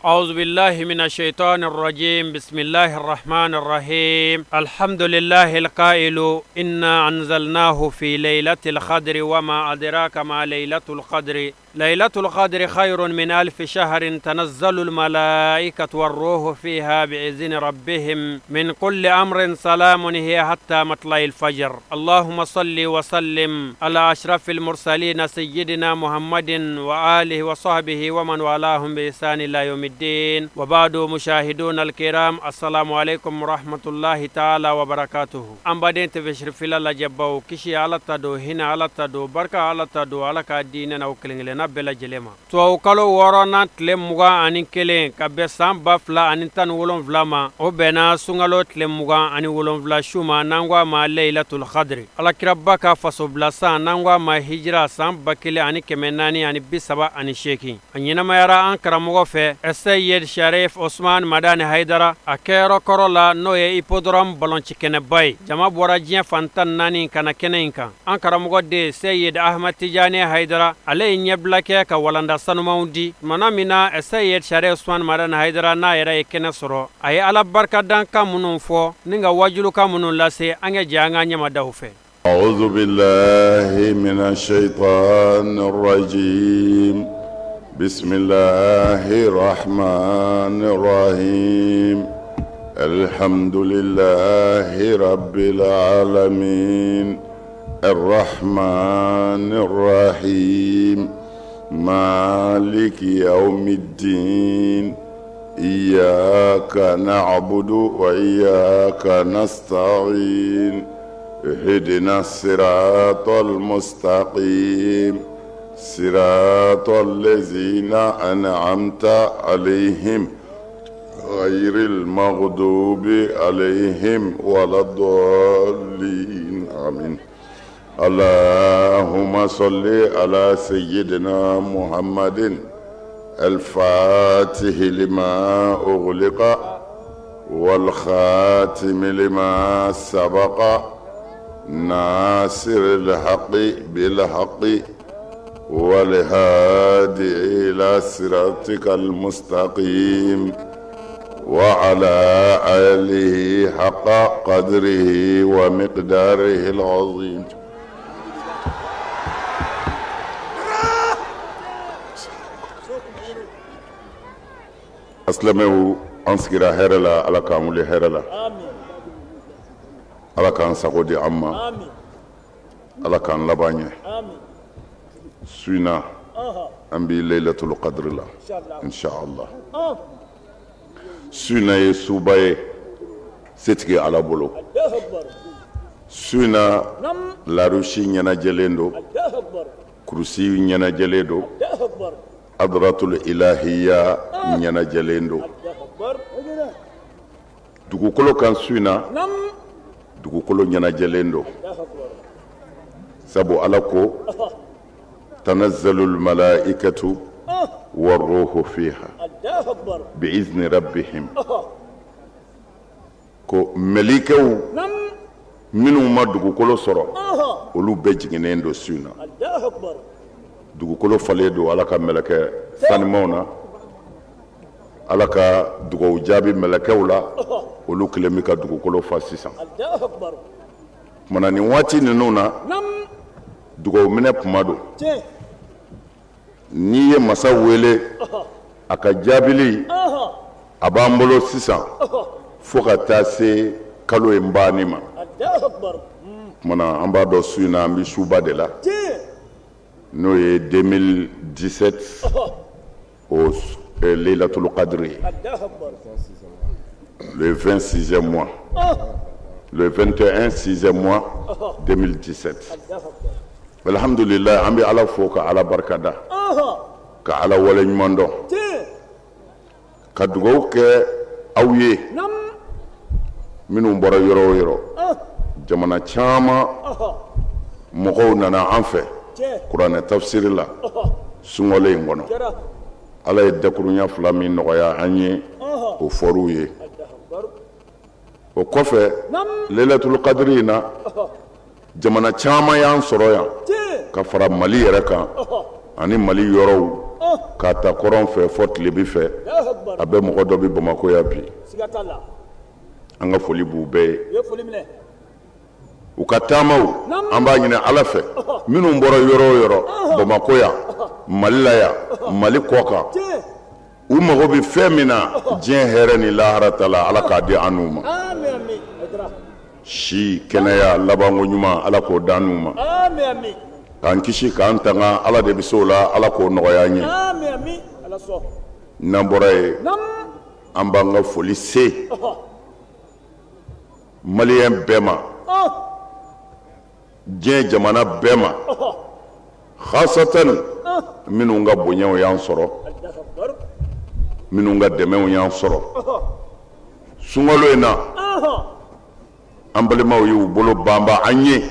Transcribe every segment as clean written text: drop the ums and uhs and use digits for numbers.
أعوذ بالله من الشيطان الرجيم بسم الله الرحمن الرحيم الحمد لله القائل إنا أنزلناه في ليلة القدر وما أدراك ما ليلة القدر ليلة القدر خير من 1000 شهر تنزل الملائكة والروح فيها بإذن ربهم من كل أمر سلام هي حتى مطلع الفجر اللهم صل وسلم على أشرف المرسلين سيدنا محمد وآله وصحبه ومن والاهم بإحسان إلى يوم الدين وبعد مشاهدون الكرام السلام عليكم ورحمة الله تعالى وبركاته أم بعدين تفشر في الله جبوا كشي على تدو هنا على تدو بركة على تدو على كديننا وكلنا bela jelema to kalo worona tle muga ani kelen ka be samba fla ani tan wolon vlama o bena sungalo tle muga ani wolon vla shuma nangwa ma laylatul qadr ala kirabaka faso blasa nangwa ma hijra samba kele ani kemenani ani bisaba ani sheki anyina mayara an karamugo fe Sayyid Sharif Osman Madani Haidara akero korola noye ipodrom balon cikene bay jama bora jien fantan nani kana kenenka an karamugo de Sayyid Ahmad Tijani Haidara ale nyebla ka walanda sanumaundi manamina Sayyid Sharif Osman Madani Haidara na yera ekene soro ay ala barka dan ka munun fo ninga wajulu ka munun lase ange janga nyama dawfe أعوذ بالله من الشيطان الرجيم بسم الله الرحمن الرحيم الحمد لله رب العالمين الرحمن الرحيم مالك يوم الدين إياك نعبد وإياك نستعين اهدنا الصراط المستقيم صراط الذين أنعمت عليهم غير المغضوب عليهم ولا الضالين آمين اللهم صل على سيدنا محمد الفاتح لما أغلق والخاتم لما سبق ناصر الحق بالحق والهادي إلى صراطك المستقيم وعلى آله حق قدره ومقداره العظيم أسلموا أنسكرا هرلا على كامل هرلا على كان سقودي أما على كان لبانية سوينا أمبي ليلة القدر الله إن شاء الله سوينا يسوباي ستكي على بولو سوينا لاروشي نينا جلندو كرسي نينا جلندو أدرة الإلهية نينا جلندو دugukolo kan suina dugukolo nyana jelendo sabu alako tanazzalul malaikatu warruhu fiha bi'izni rabbihim ko melikew minu ma dugukolo soro olu be jiginen do suina dugukolo fale do alaka meleke sanimona alaka dugaw jaabi melekew la olu kilemi ka dugukolo fa sisan mana ni waati ninnu na dugaw minɛ kuma do n'i ye masa wele a ka jaabili a b'an bolo sisan fo ka taa se kalo in banni ma mana an b'a dɔn su in na an bɛ suba de la n'o ye 2017 o Laylatul Qadri le 26e mois le 21 6e mois 2017 alhamdulillah an bɛ ala fo ka ala barikada ka ala wale ɲuman dɔn ka dugawu kɛ aw ye minnu bɔra yɔrɔ o yɔrɔ jamana caman mɔgɔw nana an fɛ kuranɛ tafsiri la sunkalo in kɔnɔ ala ye dakurunya fila min nɔgɔya an ye o fɔr'u ye o kɔfɛ Laylatul Qadri in na jamana caman y'an sɔrɔ yan ka fara Mali yɛrɛ kan ani Mali yɔrɔw k'a ta kɔrɔn fɛ fɔ tilebi fɛ a bɛ mɔgɔ dɔ bɛ Bamakɔ yan bi an ka foli b'u bɛɛ ye u ka taamaw an b'a ɲini Ala fɛ minnu bɔra yɔrɔ o yɔrɔ Bamakɔ yan Mali la yan Mali kɔ kan u mago bɛ fɛn min na diɲɛ hɛrɛ ni lahara ta la Ala k'a di an n'u ma si kɛnɛya labanko ɲuman Ala k'o da n'u ma k'an kisi k'an tanga Ala de bɛ se o la Ala k'o nɔgɔya an ye n'an bɔra yen an b'an ka foli se Maliyɛn bɛɛ ma diɲɛ jamana bɛɛ ma khasatan minnu ka bonyaw y'an sɔrɔ minnu ka dɛmɛw y'an sɔrɔ sunkalo in na an balimaw y'u bolo banba an ye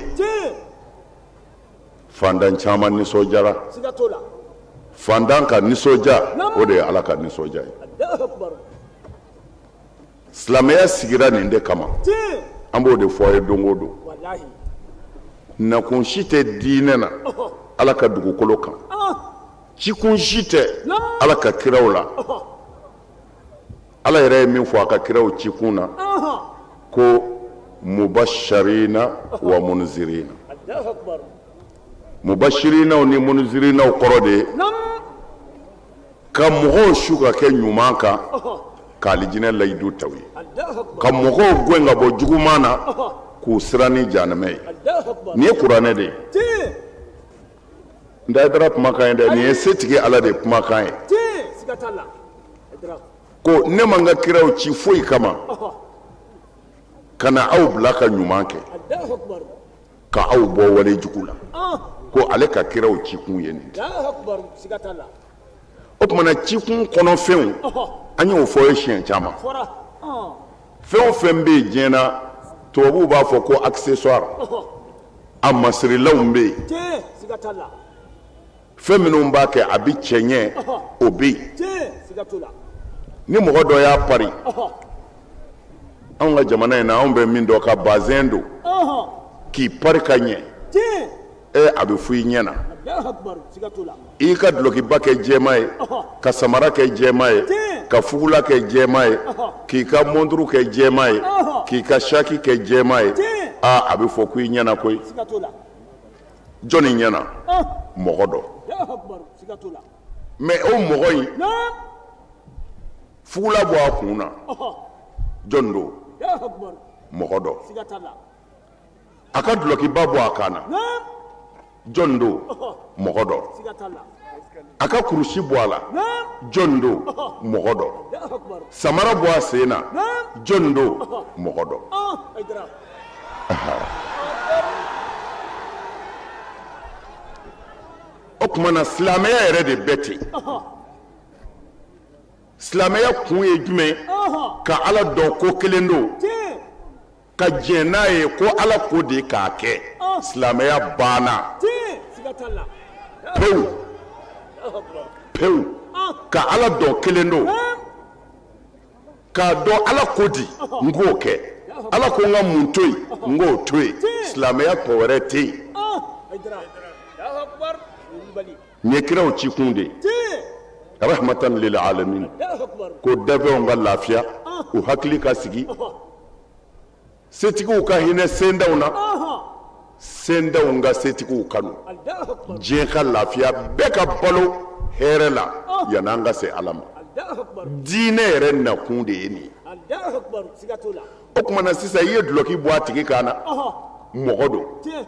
fandan caman nisɔndiyara fandan ka nisɔndiya o de ye Ala ka nisɔndiya ye silamɛya sigira nin de kama an b'o de fɔ a ye don o don nakun si tɛ diinɛ na Ala ka dugukolo kan cikun si tɛ Ala ka kiraw la Ala yɛrɛ ye min fɔ a ka kiraw cikun na ko mubashirina wa munzirina mubashirinaw ni munzirinaw kɔrɔ de ye ka mɔgɔw su ka kɛ ɲuman kan ka alijinɛ layidu taw ye ka mɔgɔw gɛn ka bɔ juguman na k'u siran ni jahanɛmɛ ye nin ye kuranɛ de ye n da dara kumakan ye dɛ nin ye setigi Ala de kumakan ye ko ne man ka kiraw ci foyi kama ka na aw bila ka ɲuman kɛ ka aw bɔ wale jugu la ko ale ka kiraw cikun ye nin o tuma na cikun kɔnɔfɛnw an y'o fɔ ye siɲɛ caman fɛn o fɛn bɛ yen diɲɛ na tubabuw b'a fɔ ko accessoire a masirilanw bɛ yen fɛn minnu b'a kɛ a bɛ cɛ ɲɛ o bɛ yen ni mɔgɔ dɔ y'a pari anw ka jamana in na anw bɛ min dɔn ka bazɛn don k'i pari ka ɲɛ a bɛ fɔ i ɲɛ na i ka dulokiba kɛ jɛma ye ka samara kɛ jɛma ye ka fugula kɛ jɛma ye k'i ka monturu kɛ jɛma ye k'i ka saki kɛ jɛma ye a bɛ fɔ ko i ɲɛna koyi jɔnni ɲɛna mɔgɔ dɔ mais o mɔgɔ in fugula bɔ a kun na jɔn don mɔgɔ dɔ a ka dulokiba bɔ a kan na jɔn don mɔgɔ dɔ a ka kurusi bɔ a la jɔn don mɔgɔ dɔ samara bɔ a sen na jɔn don mɔgɔ dɔ o tuma na silamɛya yɛrɛ de bɛ ten silamɛya kun ye jumɛn ka Ala dɔn ko kelen don ka jɛn n'a ye ko Ala ko de k'a kɛ silamɛya banna pewu pewu ka Ala dɔn kelen don k'a dɔn Ala ko di n k'o kɛ Ala ko n ka mun to yen n k'o to yen silamɛya tɔ wɛrɛ tɛ yen n ye kiraw cikun de rahmatan lil alamin ko dafɛnw ka lafiya u hakili ka sigi setigiw ka hinɛ sendaw na sendaw ka setigiw kanu diɲɛ ka lafiya bɛɛ ka balo hɛrɛ la yan'an ka se Ala ma diinɛ yɛrɛ nakun de ye nin ye o tuma na sisan i ye duloki bɔ a tigi kan na mɔgɔ don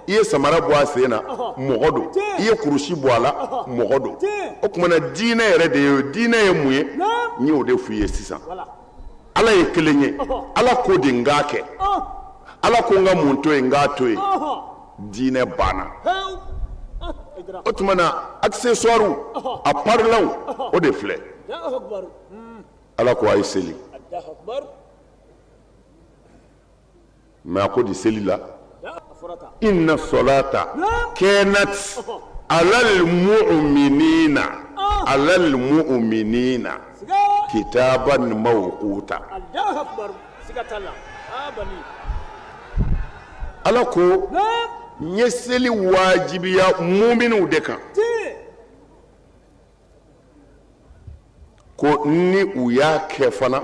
i ye samara bɔ a sen na mɔgɔ don i ye kurusi bɔ a la mɔgɔ don o tuma na diinɛ yɛrɛ de ye diinɛ ye mun ye n y'o de f'i ye sisan Ala ye kelen ye Ala ko de n k'a kɛ Ala ko n ka mun to yen n k'a to yen diinɛ banna o tuma na accessoire a parilanw o de filɛ Ala ko a ye seli mais a ko di seli la inna salata kanat alal mu'minina kitaban mawquta Ala ko n ye seli wajibiya mu'miniw de kan ko ni u y'a kɛ fana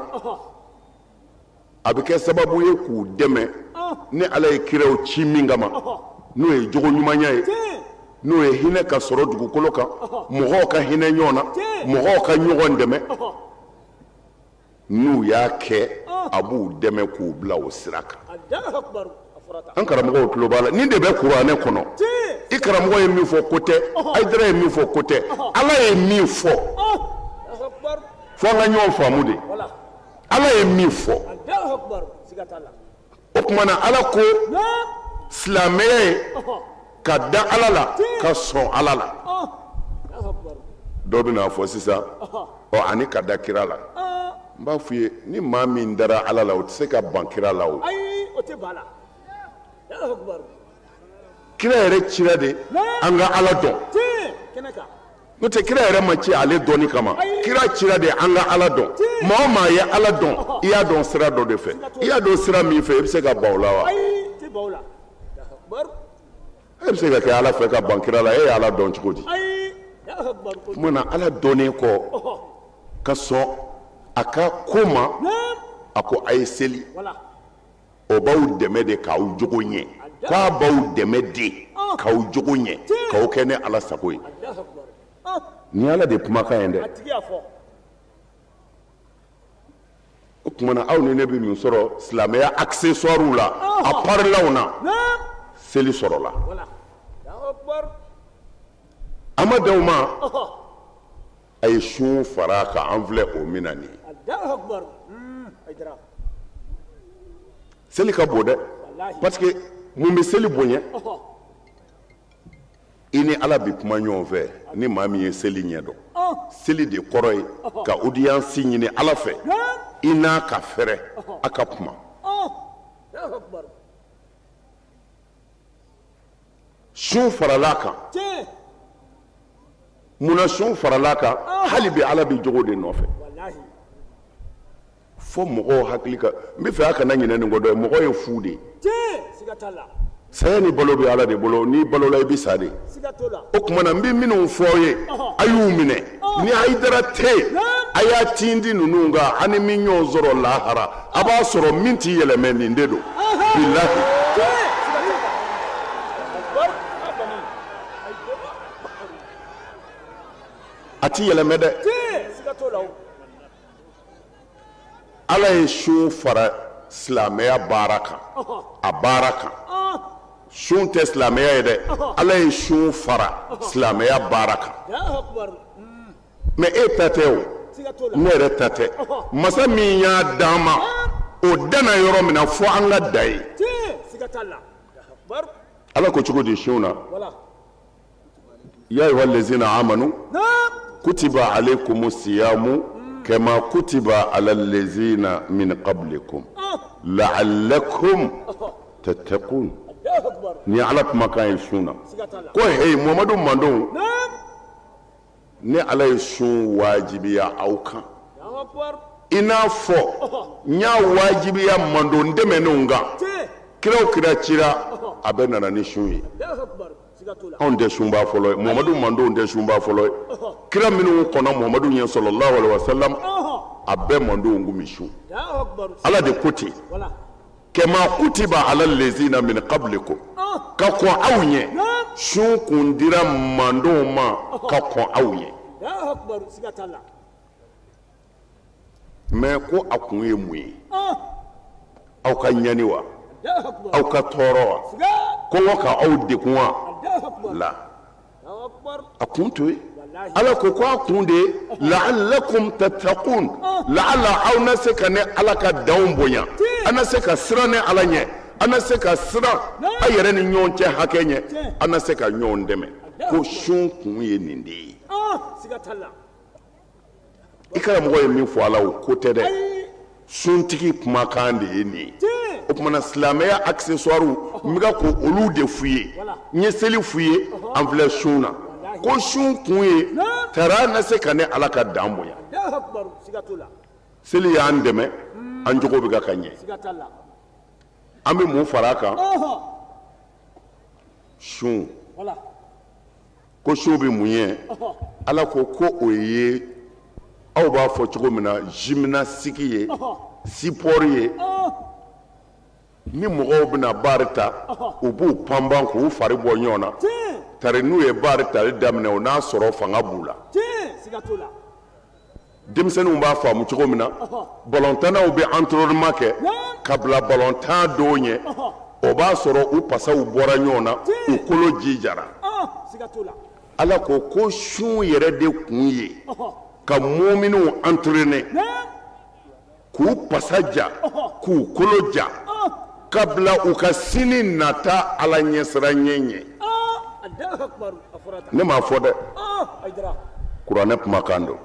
a bɛ kɛ sababu ye k'u dɛmɛ ni Ala ye kiraw ci min kama n'o ye jogo ɲumanya ye n'o ye hinɛ ka sɔrɔ dugukolo kan mɔgɔw ka hinɛ ɲɔgɔn na mɔgɔw ka ɲɔgɔn dɛmɛ n'u y'a kɛ a b'u dɛmɛ k'u bila o sira kan an karamɔgɔw tulo b'a la nin de bɛ kuranɛ kɔnɔ i karamɔgɔ ye min fɔ ko tɛ Hayidara ye min fɔ ko tɛ Ala ye min fɔ fo an ka ɲɔgɔn faamu de Ala ye min fɔ o tuma na Ala ko silamɛya ye ka da Ala la ka sɔn Ala la dɔw bɛna fɔ sisan ani ka da kira la n b'a f'i ye ni maa min dara Ala la o tɛ se ka ban kira la o kira yɛrɛ cira de an ka Ala dɔn n'o tɛ kira yɛrɛ ma ci ale dɔnni kama kira cira de an ka Ala dɔn maa o maa ye Ala dɔn i y'a dɔn sira dɔ de fɛ i y'a dɔn sira min fɛ i bɛ se ka ban o la wa e bɛ se ka kɛ Ala fɛ ka ban kira la e ye Ala dɔn cogo di mun na Ala dɔnnen kɔ ka sɔn a ka ko ma a ko a ye seli o b'aw dɛmɛ de k'aw jogo ɲɛ k'a b'aw dɛmɛ de k'aw jogo ɲɛ k'aw kɛ ni Ala sago ye ni Ala de kumakan ye dɛ o tuma na aw ni ne bɛ min sɔrɔ silamɛya accessoires la appareils na seli sɔrɔla a ma dan o ma a ye sun fara a kan an filɛ o min na nin ye seli ka bon dɛ parce que mun bɛ seli bonya i ni Ala bɛ kuma ɲɔgɔn fɛ ni maa min ye seli ɲɛ dɔn seli de kɔrɔ ye ka audience ɲini Ala fɛ i n'a ka fɛrɛ a ka kuma sun farala kan munna sun farala kan hali bi Ala bɛ jogo de nɔfɛ fo mɔgɔw hakili ka n bɛ fɛ a kana ɲinɛ nin kɔ dɛ mɔgɔ ye fu de ye saya ni balo bɛ Ala de bolo n'i balola i bɛ sa de o tuma na n bɛ minnu fɔ aw ye a y'u minɛ ni Hayidara tɛ yen a y'a tindi ninnu kan a ni min ɲɔgɔn sɔrɔ lahara a b'a sɔrɔ min t'i yɛlɛmɛ nin de don bilahi a t'i yɛlɛmɛ dɛ Ala ye sun fara silamɛya baara kan a baara kan sun tɛ silamɛya ye dɛ Ala ye sun fara silamɛya baara kan mais e ta tɛ o ne yɛrɛ ta tɛ masa min y'a d'an ma o danna yɔrɔ min na fo an ka da ye Ala ko cogo di sun na ya ayyuhal ladzina amanu kutiba alaykumus siyamu kama kutiba alal ladzina min qablikum la'allakum tattaqun ni Ala kumakan ye sun na ko hey Muhammadu mandon ni Ala ye sun wajibiya aw kan i n'a fɔ n y'a wajibiya mandon dɛmɛnenw kan kiraw kira cira a bɛ nana ni sun ye anw tɛ sunba fɔlɔ ye Muhammadu mandon tɛ sunba fɔlɔ ye kira minnu kɔnɔ Muhammadu ɲɛ sallallahu alaihi wasallam a bɛɛ mandon kun bɛ sun Ala de ko ten kama kutiba alal ladzina min qablikum ka kɔn aw ɲɛ sun kun dira mandonw ma ka kɔn aw ɲɛ mais ko a kun ye mun ye aw ka ɲani wa aw ka tɔɔrɔ wa kɔngɔ ka aw degun wa la a kun to ye Ala ko a kun de ye la'allakum tattaqun la'alla aw na se ka ne Ala ka danw bonya an na se ka siran ne Ala ɲɛ an na se ka siran a yɛrɛ ni ɲɔgɔn cɛ hakɛ ɲɛ an na se ka ɲɔgɔn dɛmɛ ko sun kun ye nin de ye i karamɔgɔ ye min fɔ a la o ko tɛ dɛ suntigi kumakan de ye nin ye o tuma na silamɛya accessoires n bɛ ka ko olu de f'u ye n ye seli f'u ye an filɛ sun na ko sun kun ye tara na se ka ne Ala ka dan bonya seli y'an dɛmɛ an jogo bɛ ka ɲɛ an bɛ mun fara a kan sun ko sun bɛ mun ye Ala ko o ye aw b'a fɔ cogo min na gymnastique ye sport ye ni mɔgɔw bɛna baari ta u b'u panban k'u fari bɔ ɲɔgɔn na tari n'u ye baari tali daminɛ o n'a sɔrɔ fanga b'u la denmisɛnninw b'a faamu cogo min na balɔntanaw bɛ entraînement kɛ ka bila balɔntan dɔw ɲɛ o b'a sɔrɔ u pasaw bɔra ɲɔgɔn na u kolo jijara ala ko sun yɛrɛ de kun ye ka muminunw entraîner k'u pasa ja k'u kolo ja ka bila u ka sini nata ala ɲɛsiranɲɛ ɲɛ ne m'a fɔ dɛ kuranɛ kumakan don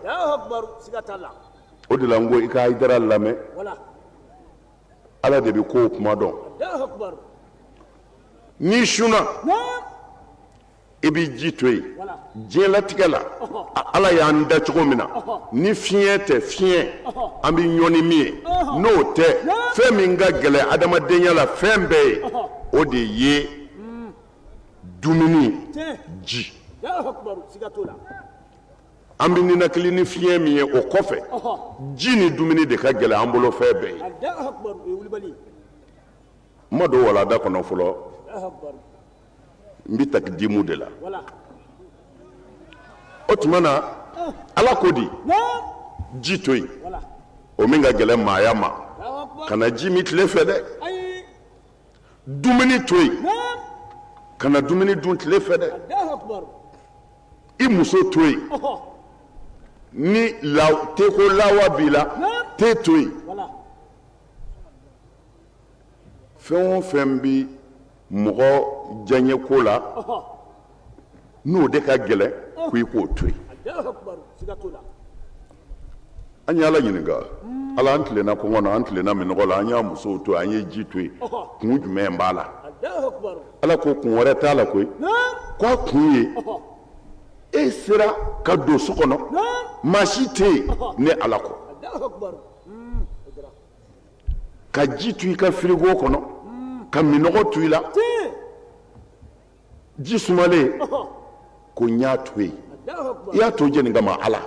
o de la n ko i ka Hayidara lamɛn ala de bɛ kow kuma dɔn n'i sunna i b'i ji to yen diɲɛlatigɛ la ala y'an da cogo min na ni fiɲɛ tɛ fiɲɛ an bɛ ɲɔn ni min ye n'o tɛ fɛn min ka gɛlɛn adamadenya la fɛn bɛɛ ye o de ye dumuni ji an bɛ ninakili ni fiɲɛ min ye o kɔfɛ ji ni dumuni de ka gɛlɛn an bolo fɛn bɛɛ ye n ma don walanda kɔnɔ fɔlɔ n bɛ takidimu de la o tuma na ala ko di ji to yen o min ka gɛlɛn maaya ma ka na ji min tile fɛ dɛ dumuni to yen ka na dumuni dun tile fɛ dɛ i muso to yen ni teko lawa b'i la te to yen fɛn o fɛn bi mɔgɔ diyaɲɛ ko la n'o de ka gɛlɛn ko i k'o to yen an ye ala ɲininka ala an tilenna kɔngɔ na an tilenna minɔgɔ la an y'a musow to an ye ji to yen kun jumɛn b'a la ala ko kun wɛrɛ t'a la koyi k'a kun ye e sera ka don so kɔnɔ maa si tɛ yen ne ala kɔ ka ji to i ka firigo kɔnɔ ka minɔgɔ to i la ji sumalen ko n y'a to yen i y'a to jɛni kama ala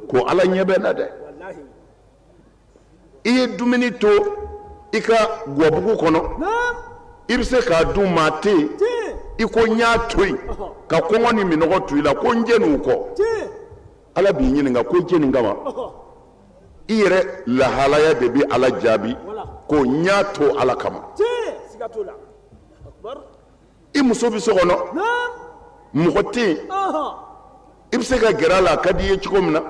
ko ala ɲɛ bɛ na dɛ i ye dumuni to i ka gwabugu kɔnɔ i bɛ se k'a dun maa tɛ yen i ko n y'a to yen ka kɔngɔ ni minɔgɔ to i la ko n jɛni u kɔ ala b'i ɲininka ko jɛni kama i yɛrɛ lahalaya de bɛ ala jaabi ko n y'a to ala kama i muso bɛ so kɔnɔ mɔgɔ tɛ yen i bɛ se ka gɛrɛ a la a ka di i ye cogo min na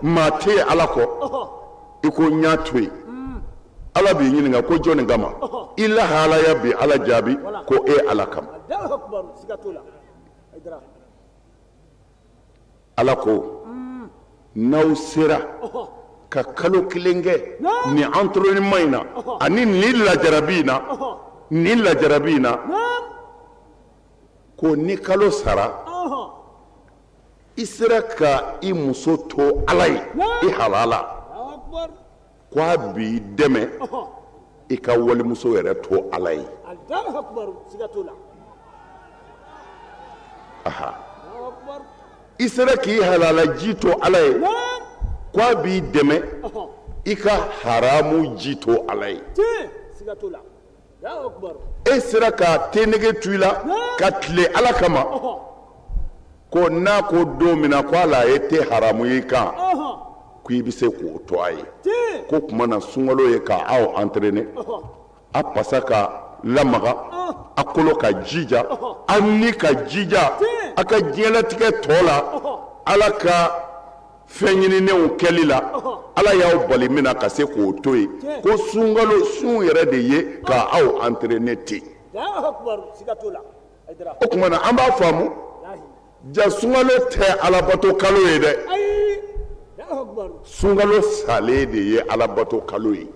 maa tɛ yen ala kɔ i ko n y'a to yen ala b'i ɲininka ko jɔnni kama i lahalaya bɛ ala jaabi ko e ala kama ala ko n'aw sera ka kalo kelen kɛ nin entraînement in na ani nin lajarabi in na ko ni kalo sara i sera ka i muso to ala ye i halala ko a b'i dɛmɛ i ka walimuso yɛrɛ to ala ye i sera k'i halala ji to ala ye ko a b'i dɛmɛ i ka haramu ji to ala ye e sera ka tenege tu i la ka tile ala kama ko n'a ko don min na ko ala ye te haramu ye i kan ko i bɛ se k'o to a ye ko tuma na sunkalo ye ka aw entraîner a pasa ka lamaga a kolo ka jija a ni ka jija a ka diɲɛlatigɛ tɔ la ala ka fɛn ɲininenw kɛli la ala y'aw bali min na ka se k'o to yen ko sunkalo sun yɛrɛ de ye ka aw entraîner ten o tuma na an b'a faamu ja sunkalo tɛ alabato kalo ye dɛ sunkalo salen de ye alabato kalo ye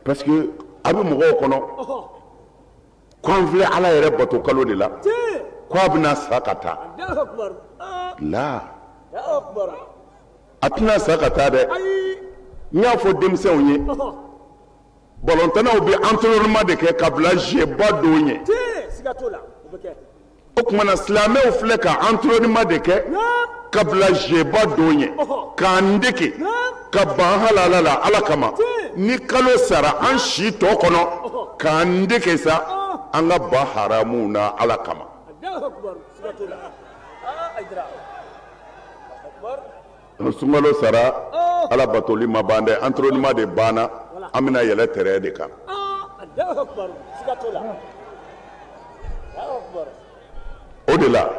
parce que a bɛ mɔgɔw kɔnɔ ko an filɛ ala yɛrɛ bato kalo de la ko a bɛna sa ka taa la a tɛna sa ka taa dɛ n y'a fɔ denmisɛnw ye balɔntanaw bɛ entraînement de kɛ ka bila jɛba dɔw ɲɛ o kumana silamɛw filɛ ka entraînement de kɛ ka bila jɛba dɔ ɲɛ k'an dege ka ban halala la ala kama ni kalo sara an si tɔ kɔnɔ k'an dege sa an ka ba haramuw na ala kama sunkalo sara ala batoli ma ban dɛ entraînement de banna an bɛna yɛlɛ terrain de kan o de la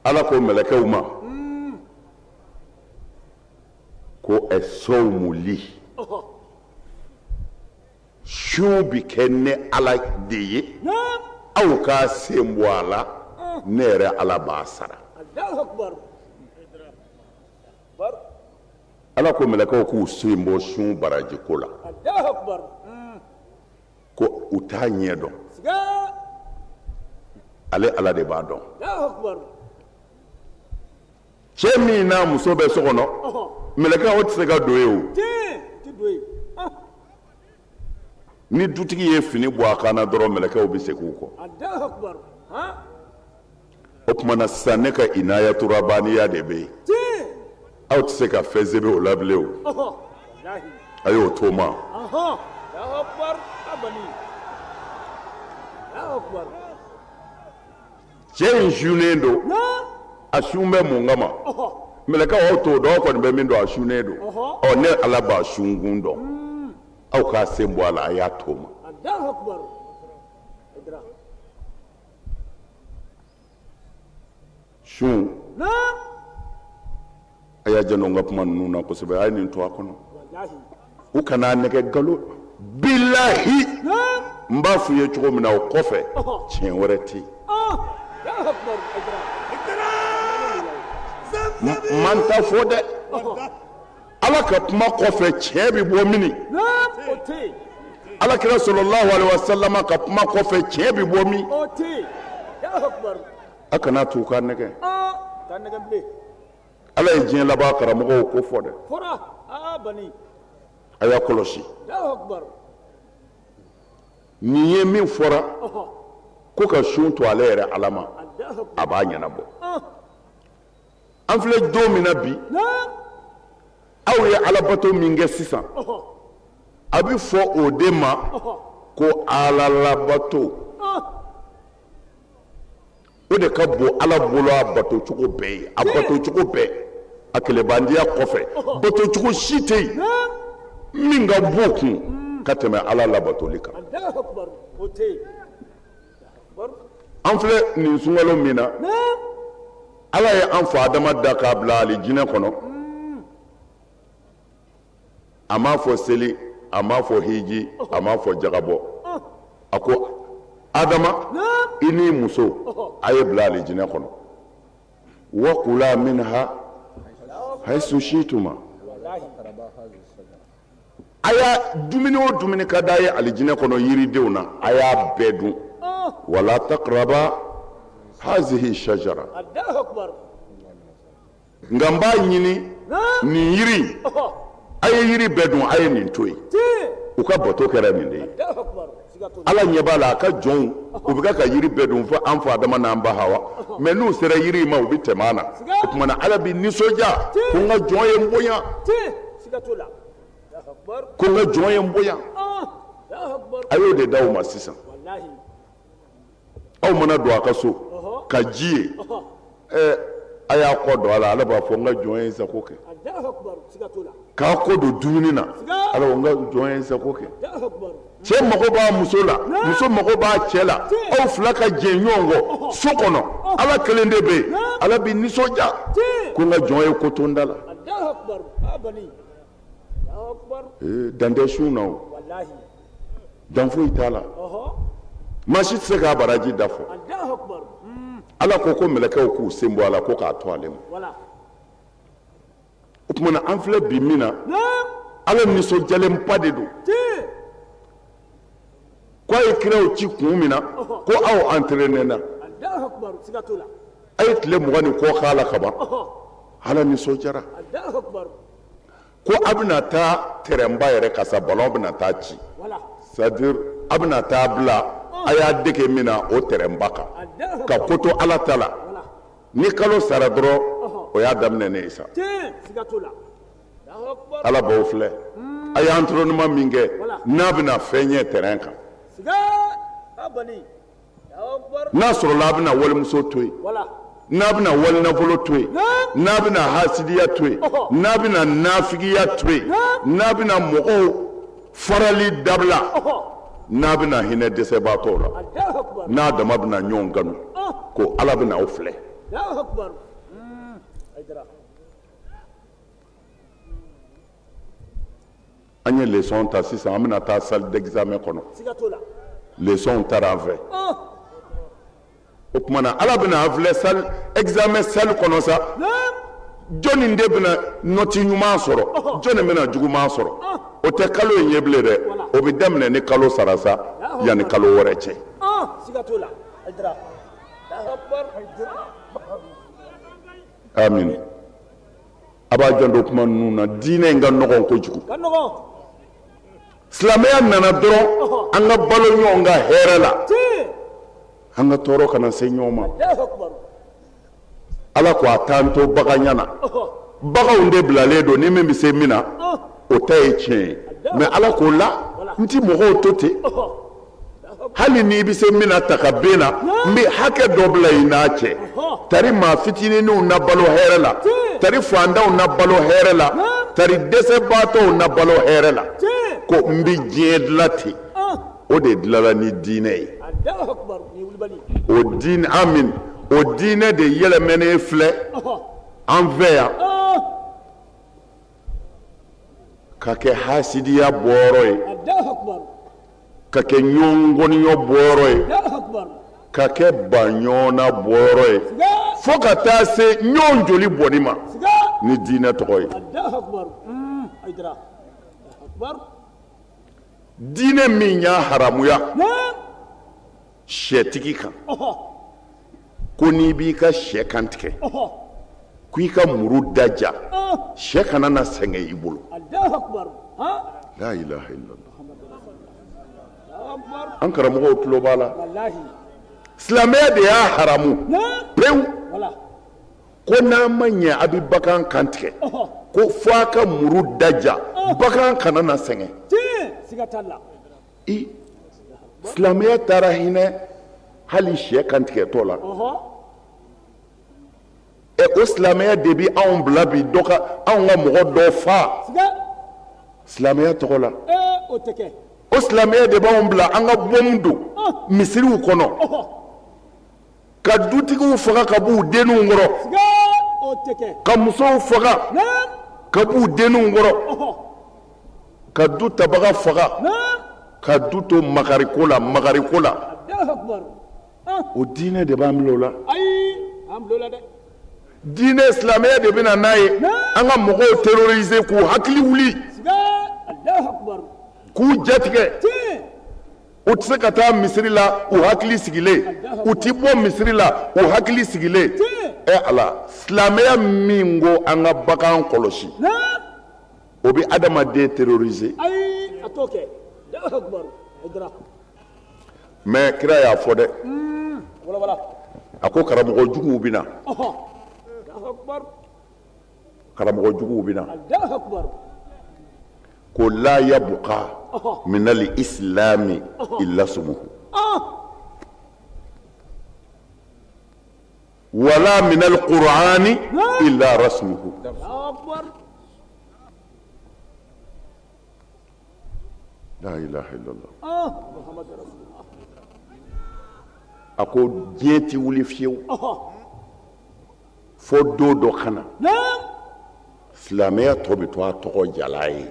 ala ko mɛlɛkɛw ma ko ɛsɔwmu li su bi kɛ ne ala de ye aw k'a sen bɔ a la ne yɛrɛ ala b'a sara ala ko mɛlɛkɛw k'u sen bɔ sun baraji ko la ko u t'a ɲɛ dɔn ale ala de b'a dɔn cɛ min n'a muso bɛ so kɔnɔ mɛlɛkɛ o tɛ se ka don ye o ni dutigi ye fini bɔ a kan na dɔrɔn mɛlɛkɛw bɛ segin u kɔ o tuma na sisan ne ka inayatu rabaniya de bɛ yen aw tɛ se ka fɛn sɛbɛn o la bilen o a y'o to ma cɛ in sunnen don a sun bɛ mun kama mɛlɛkɛw aw t'o dɔn aw kɔni bɛ min dɔn a sunnen don ne ala b'a sunkun dɔn aw k'a sen bɔ a la a y'a to ma sun a y'a janto n ka kuma ninnu na kosɛbɛ a ye nin to a kɔnɔ u kana nɛgɛ nkalon bilahi n b'a f'u ye cogo min na o kɔfɛ tiɲɛ wɛrɛ tɛ yen man ta fɔ dɛ ala ka kuma kɔfɛ tiɲɛ bɛ bɔ mini ala kira sallallahu alaihi wasallam ka kuma kɔfɛ tiɲɛ bɛ bɔ min a kana t'u ka nɛgɛ ala ye diɲɛ laban karamɔgɔw ko fɔ dɛ a y'a kɔlɔsi nin ye min fɔra ko ka sun to ale yɛrɛ ala ma a b'a ɲɛnabɔ an filɛ don min na bi aw ye alabato min kɛ sisan a bɛ fɔ o de ma ko alalabato o de ka bon ala bolo a bato cogo bɛɛ ye a bato cogo bɛɛ a kɛlɛbandiya kɔfɛ bato cogo si tɛ yen min ka bon kun ka tɛmɛ ala labatoli kan an filɛ nin sunkalo min na ala ye an fa adama da k'a bila alijinɛ kɔnɔ a m'a fɔ seli a m'a fɔ hiji a m'a fɔ jagabɔ a ko adama i n'i muso a ye bila alijinɛ kɔnɔ wa kula minha haysu shituma a y'a dumuni o dumuni ka d'a ye alijinɛ kɔnɔ yiridenw na a y'a bɛɛ dun wala taqraba hazihi shajara nka n b'a ɲini nin yiri a ye yiri bɛɛ dun a ye nin to yen u ka bato kɛra nin de ye ala ɲɛ b'a la a ka jɔnw u bɛ ka yiri bɛɛ dun fo an fa adama n'an ba hawa mɛ n'u sera yiri ma u bɛ tɛmɛ an na o tuma na ala bɛ nisɔndiya ko n ka jɔn ye n bonya ko n ka jɔn ye n bonya a y'o de d'aw ma sisan aw mana don a ka so ka ji ye a y'a kɔ don a la ala b'a fɔ n ka jɔn ye n sago kɛ k'a kɔ don dumuni na ala n ka jɔn ye n sago kɛ cɛ mago b'a muso la muso mago b'a cɛ la aw fila ka jɛ ɲɔgɔn kɔ so kɔnɔ ala kelen de bɛ yen ala bɛ nisɔndiya ko n ka jɔn ye ko to n da la dan tɛ sun na o dan foyi t'a la maa si tɛ se k'a baraji da fɔ ala ko mɛlɛkɛw k'u sen bɔ a la ko k'a to ale ma o tuma na an filɛ bi min na ala nisɔndiyalenba de don ko a ye kiraw ci kun min na ko aw entraîné na a ye tile 20 ni kɔ k'a la ka ban ala nisɔndiyara ko a bɛna taa terrain ba yɛrɛ kan sa ballon bɛna taa ci c'est à dire a bɛna taa bila a y'a dege min na o terrain ba kan ka ko to Ala ta la ni kalo sara dɔrɔn o y'a daminɛ ne ye sa Ala b'aw filɛ a ye entraînement min kɛ n'a bɛna fɛn ɲɛ terrain kan n'a sɔrɔla a bɛna walimuso to yen n'a bɛna walinafolo to yen n'a bɛna hasidiya to yen n'a bɛna nafigiya to yen n'a bɛna mɔgɔw farali dabila n'a bɛna hinɛ dɛsɛbaatɔw la n'a dama bɛna ɲɔgɔn kanu ko Ala bɛna aw filɛ an ye leçon ta sisan an bɛna taa salle d'examen kɔnɔ leçon taara an fɛ o tuma na Ala bɛna an filɛ salle examen salle kɔnɔ sa jɔnni de bɛna nɔti ɲuman sɔrɔ jɔnni bɛna juguman sɔrɔ o tɛ kalo in ye bilen dɛ o bɛ daminɛ ni kalo sara sa yanni kalo wɛrɛ cɛ amin a b'a janto kuma ninnu na diinɛ in ka nɔgɔn kojugu silamɛya nana dɔrɔn an ka balo ɲɔgɔn ka hɛrɛ la an ka tɔɔrɔ kana se ɲɔgɔn ma Ala ko a t'an to bagan ɲana baganw de bilalen don ni min bɛ se min na o ta ye tiɲɛ ye mais Ala k'o la n ti mɔgɔw to ten hali n'i bɛ se min na ta ka ben na n bɛ hakɛ dɔ bila i n'a cɛ tari maa fitininw na balo hɛrɛ la tari fantanw na balo hɛrɛ la tari dɛsɛbaatɔw na balo hɛrɛ la ko n bɛ diɲɛ dilan ten o de dilanna ni diinɛ ye o diinɛ amin o diinɛ de yɛlɛmɛnen filɛ an fɛ yan ka kɛ hasidiya bɔyɔrɔ ye ka kɛ ɲɔgɔnɲɔ bɔyɔrɔ ye ka kɛ baɲɔgɔnna bɔyɔrɔ ye fo ka taa se ɲɔgɔn joli bɔnni ma ni diinɛ tɔgɔ ye diinɛ min y'a haramuya sɛtigi kan ko n'i b'i ka sɛ kan tigɛ ko i ka muru daja sɛ kana na sɛgɛn i bolo la ilaha illallah an karamɔgɔw tulo b'a la silamɛya de y'a haramu pewu ko n'a ma ɲɛ a bɛ bagan kan tigɛ ko fo a ka muru daja bagan kana na sɛgɛn silamɛya taara hinɛ hali sɛ kan tigɛtɔ la o silamɛya de bɛ anw bila bi dɔ ka anw ka mɔgɔ dɔ fa silamɛya tɔgɔ la o silamɛya de b'anw bila an ka bɔmu don misiriw kɔnɔ ka dutigiw faga ka b'u denninw kɔrɔ ka musow faga ka b'u denninw kɔrɔ ka du tabaga faga ka du to magariko la o diinɛ de b'an bila o la diinɛ silamɛya de bɛ na n'a ye an ka mɔgɔw terroriser k'u hakili wuli k'u jatigɛ u tɛ se ka taa misiri la u hakili sigilen u tɛ bɔ misiri la u hakili sigilen Ala silamɛya min ko an ka bagan kɔlɔsi o bɛ adamaden terroriser mais kira y'a fɔ dɛ a ko karamɔgɔ juguw bɛ na ko la yabqa min al-islami illa sumuhu wala min al-qur'ani illa rasmuhu la ilaha illallah a ko diɲɛ ti wuli fiyewu fo don dɔ kana silamɛya tɔ bɛ to a tɔgɔ jala ye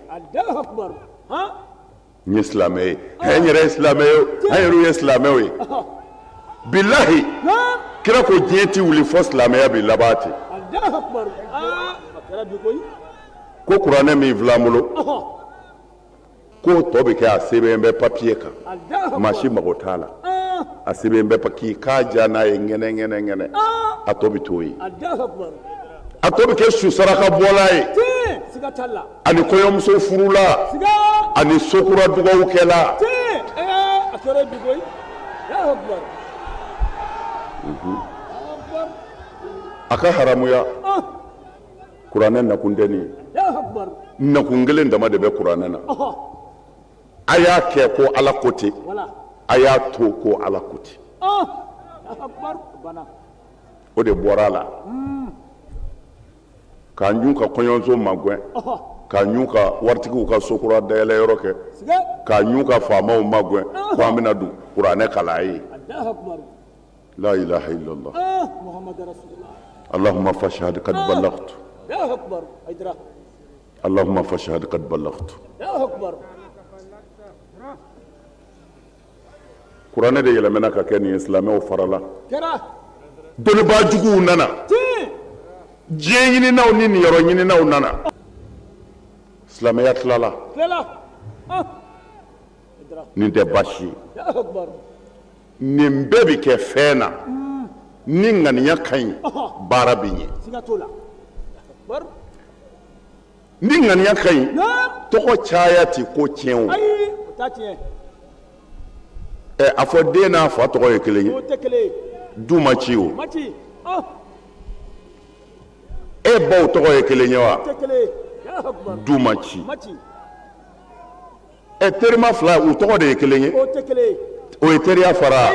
n ye silamɛ ye an yɛrɛ ye silamɛ ye an yɛrɛ ye silamɛw ye bilahi kira ko diɲɛ ti wuli fo silamɛya bɛ laban ten ko kuranɛ min filɛ an bolo ko tɔ bɛ kɛ a sɛbɛn bɛ papiye kan maa si mago t'a la a sɛbɛn bɛ k'i k'a ja n'a ye ŋɛnɛ a tɔ bɛ t'o ye a tɔ bɛ kɛ su saraka bɔla ye ani kɔɲɔmuso furula ani sokura dugawu kɛla aka haramuya kuranɛ nakun tɛ nin nakun kelen dama de bɛ kuranɛ na a y'a kɛ ko ala ko ten a y'a to ko ala ko ten o de bɔra a la k'a ɲu ka kɔɲɔnso magɛn k'a ɲu ka waritigiw ka sokura dayɛlɛ yɔrɔ kɛ k'a ɲu ka faamaw magɛn ko an bɛna don kuranɛ kalan a ye la ilaha illallah اللهم فاشهد قد بلغت يا أكبر أجرا اللهم فاشهد قد بلغت يا أكبر kuranɛ de yɛlɛmɛna ka kɛ nin silamɛw farala كرا dɔnnibaa juguw nana diɲɛ ɲininaw ni niyɔrɔ ɲininaw nana silamɛya tilala كلا أجرا nin tɛ baasi ye يا أكبر nin bɛɛ bi kɛ fɛn na ni ŋaniya ka ɲi baara bɛ ɲɛ سيغاتولا أكبر ni ŋaniya ka ɲi نعم tɔgɔ caya ti ko tiɲɛ o أي وتاتي a fɔ den n'a fa tɔgɔ ye kelen ye وتكلي du ma ci o ماتي e baw tɔgɔ ye kelen ye wa تكلي يا أكبر du ma ci ماتي terima fila u tɔgɔ de ye kelen ye وتكلي o ye teriya fara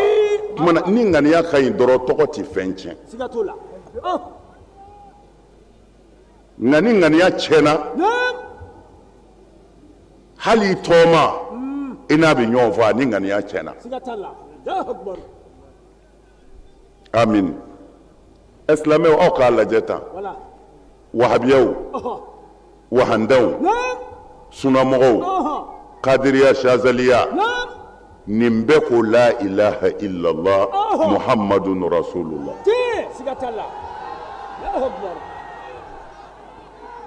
tumana ni ŋaniya ka ɲi dɔrɔn tɔgɔ ti fɛn tiɲɛ سيغاتولا nka ni ŋaniya tiɲɛna نعم hali i tɔɔma i n'a bɛ ɲɔgɔn fɔ ni ŋaniya tiɲɛna سيغاتالا يا أكبر amin silamɛw aw k'a lajɛ tan ولا wahabiyaw wahandaw نعم sunamɔgɔw kadiriya shazaliya نعم nin bɛɛ ko la ilaha illallah muhammadun rasulullah تي سيغاتالا يا أكبر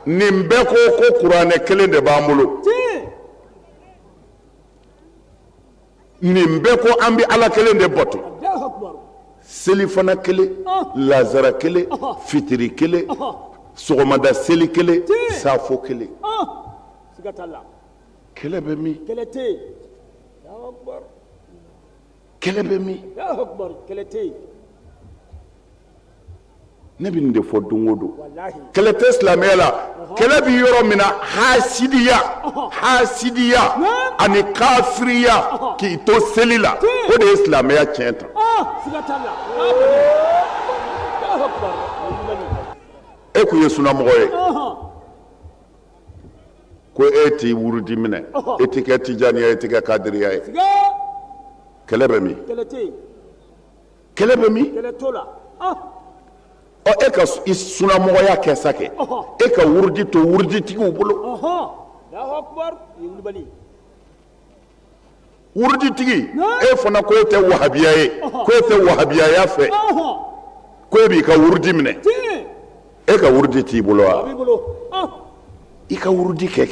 nin bɛɛ ko kuranɛ kelen de b'an bolo تي nin bɛɛ ko an bɛ ala kelen de bato يا أكبر selifana kelen lazara kelen fitiri kelen sɔgɔmada seli kelen safo kelen سيغاتالا kɛlɛ bɛ min كلتي يا أكبر kɛlɛ bɛ min يا أكبر كلتي ne bɛ nin de fɔ don o don والله kɛlɛ tɛ silamɛya la kɛlɛ bɛ yɔrɔ min na hasidiya ani kafiriya k'i to seli la o de ye silamɛya tiɲɛ ta سيغاتالا يا أكبر e kun ye sunamɔgɔ ye ko e t'i wurudi minɛ e t'i kɛ tijaniya ye e t'i kɛ kadiriya ye سيغا kɛlɛ bɛ min كلتي kɛlɛ bɛ min كلتولا e ka i sunamɔgɔya kɛ sa kɛ e ka wurudi to wuruditigiw bolo يا أكبر يولبلي wuruditigi e fana ko e tɛ wahabiya ye ko e tɛ wahabiyaya fɛ ko e b'i ka wurudi minɛ تي e ka wurudi t'i bolo wa بيقولوا i ka wurudi kɛ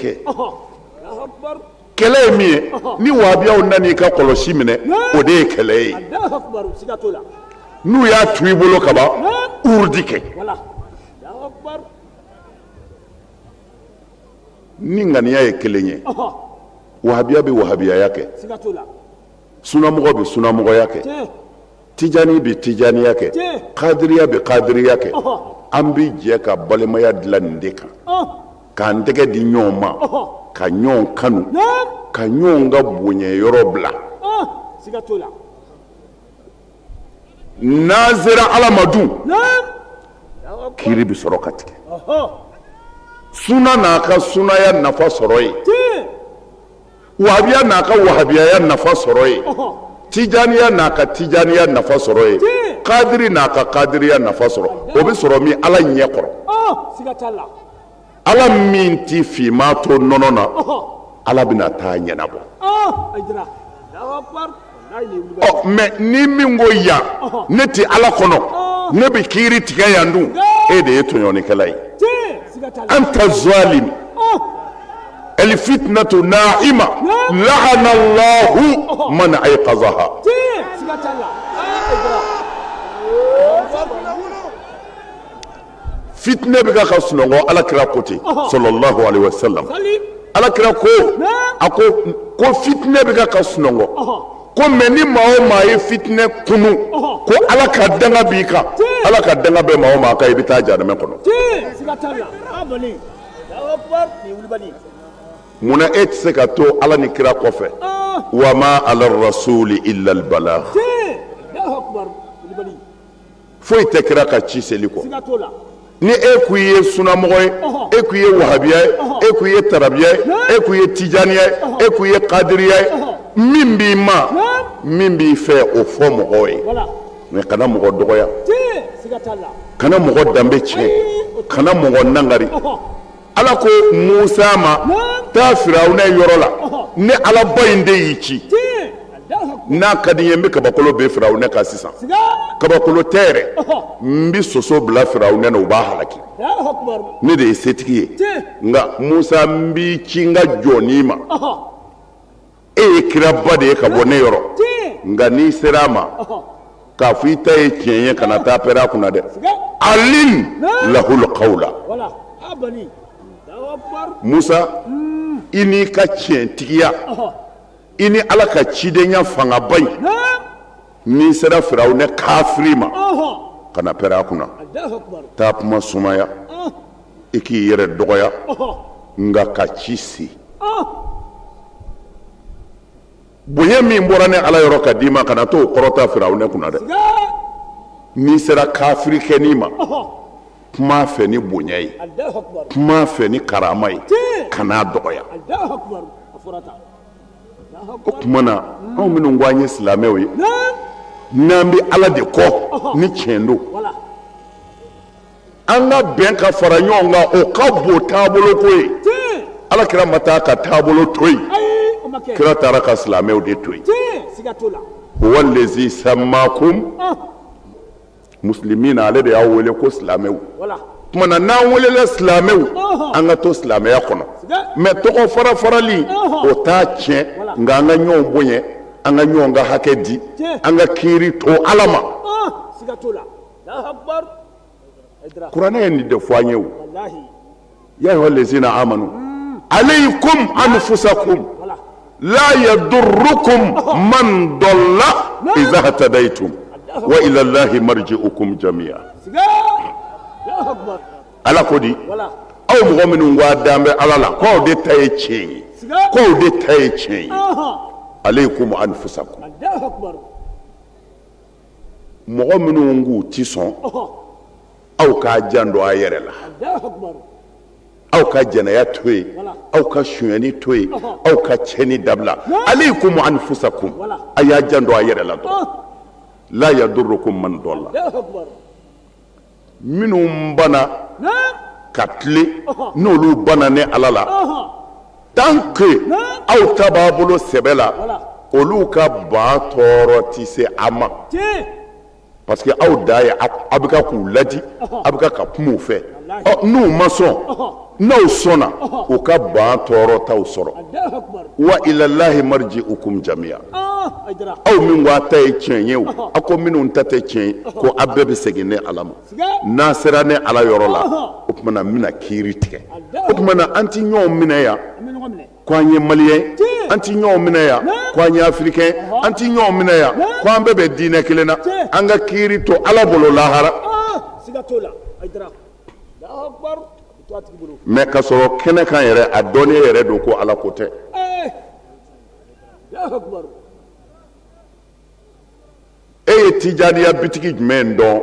يا أكبر kɛlɛ ye min ye ni wahabiyaw nana i ka kɔlɔsi minɛ o de ye kɛlɛ ye يا أكبر سيغاتولا n'u y'a tu i bolo ka ban wurudi kɛ ولا يا أكبر ni ŋaniya ye kelen ye wahabiya bɛ wahabiyaya kɛ سيغاتولا sunamɔgɔ bɛ sunamɔgɔya kɛ تي tijani bɛ tijaniya kɛ kadiriya bɛ kadiriya kɛ an bɛ jɛ ka balimaya dilan nin de kan k'an tɛgɛ di ɲɔgɔn ma ka ɲɔgɔn kanu نعم ka ɲɔgɔn ka bonyayɔrɔ bila سيغاتولا n'an sera ala ma dun نعم يا أكبر kiiri bɛ sɔrɔ ka tigɛ suna n'a ka sunaya nafa sɔrɔ ye تي wahabiya n'a ka wahabiyaya nafa sɔrɔ ye tijaniya n'a ka tijaniya nafa sɔrɔ ye kadiri n'a ka kadiriya nafa sɔrɔ o bɛ sɔrɔ min ala ɲɛ kɔrɔ سيغاتالا ala min ti finma to nɔnɔ na ala bɛna taa ɲɛnabɔ أجرا يا أكبر لا يولبلي mɛ ni min ko yan ne ti ala kɔnɔ ne bɛ kiiri tigɛ yan dun e de ye tɔɲɔnikɛla ye تي سيغاتالا anta zalim الفتنة نائمة لعن الله من أيقظها تي سيغاتالا أجرا فتنة بقى خصنغو على كراكوتي صلى الله عليه وسلم سليم على كراكو أكو كو فتنة بقى خصنغو ko mɛ ni maa o maa ye fitinɛ kunu ko ala ka danga b'i kan ala ka danga bɛ maa o maa kan i bɛ taa jahanama kɔnɔ munna e tɛ se ka to ala ni kira kɔfɛ wa ma ala rasuli illa al balagh foyi tɛ kira ka ci seli kɔ ni e k'u ye sunamɔgɔ ye e k'u ye wahabiya ye e k'u ye tarabiya ye e k'u ye tijaniya ye e k'u ye kadiriya ye min b'i ma min b'i fɛ o fɔ mɔgɔw ye mais kana mɔgɔ dɔgɔya kana mɔgɔ danbe tiɲɛ kana mɔgɔ nangari ala ko Musa ma taa Firawuna yɔrɔ la ni ala ba in de y'i ci n'a ka di n ye n bɛ kabakolo bɛ Firawuna kan sisan kabakolo tɛ yɛrɛ n bɛ soso bila Firawuna na u b'a halaki ne de ye setigi ye nka Musa n b'i ci n ka jɔnni ma e ye kiraba de ye ka bɔ ne yɔrɔ nka n'i sera a ma k'a fɔ i ta ye tiɲɛ ye kana taa pɛrɛ a kunna dɛ alim lahul qawla Musa i n'i ka tiɲɛtigiya i ni ala ka cidenya fangaba in n'i sera Firawuna kafiri ma kana pɛrɛ a kunna taa kuma sumaya i k'i yɛrɛ dɔgɔya nka ka ci si bonya min bɔra ne ala yɔrɔ ka d'i ma kana t'o kɔrɔta Firawuna kunna dɛ n'i sera kafiri kɛn'i ma kuma fɛ ni bonya ye kuma fɛ ni karama ye kan'a dɔgɔya o tuma na anw minnu ko an ye silamɛw ye n'an bɛ ala de kɔ ni tiɲɛ don an ka bɛn ka fara ɲɔgɔn kan o ka bon taabolo ko ye ala kira ma taa ka taabolo to yen kira taara ka silamɛw de to yen wallazi sammakum muslimina ale de y'aw wele ko silamɛw tuma na n'an welela silamɛw an ka to silamɛya kɔnɔ mais tɔgɔ fara farali o t'a tiɲɛ nka an ka ɲɔgɔn bonya an ka ɲɔgɔn ka hakɛ di an ka kiiri to ala ma kuranɛ ye nin de fɔ an ye o ya ayyuha allazina amanu alaykum anfusakum la yadurrukum man dalla idha hatadaytum wa ila allahi marji'ukum jami'a ala ko di aw mɔgɔ minnu ko dan bɛ ala la k'aw de ta ye tiɲɛ ye k'aw de ta ye tiɲɛ ye alaykum anfusakum mɔgɔ minnu k'u ti sɔn aw k'a janto a yɛrɛ la aw ka jɛnɛya to yen aw ka sonyani to yen aw ka tiɲɛni dabila alaykum anfusakum a y'a janto a yɛrɛ la dɔrɔn la yadurrukum man dalla minnu bana ka tile n'olu bana ne ala la tant que aw ta b'a bolo sɛbɛ la olu ka ban tɔɔrɔ tɛ se a ma parce que aw da ye a bɛ ka k'u ladi a bɛ ka kuma u fɛ n'u ma sɔn n'aw sɔnna u ka ban tɔɔrɔ t'aw sɔrɔ wa ilallahi marji'ukum jami'a aw min ko a ta ye tiɲɛ ye o a ko minnu ta tɛ tiɲɛ ye ko a bɛɛ bɛ segin ne ala ma n'an sera ne ala yɔrɔ la o tuma na n bɛna kiiri tigɛ o tuma na an ti ɲɔgɔn minɛ yan ko an ye maliyɛn an ti ɲɔgɔn minɛ yan ko an ye afirikɛn an ti ɲɔgɔn minɛ yan ko an bɛɛ bɛ diinɛ kelen na an ka kiiri to ala bolo lahara mais ka sɔrɔ kɛnɛ kan yɛrɛ a dɔnnen yɛrɛ don ko ala ko tɛ e ye tijaniya bitigi jumɛn dɔn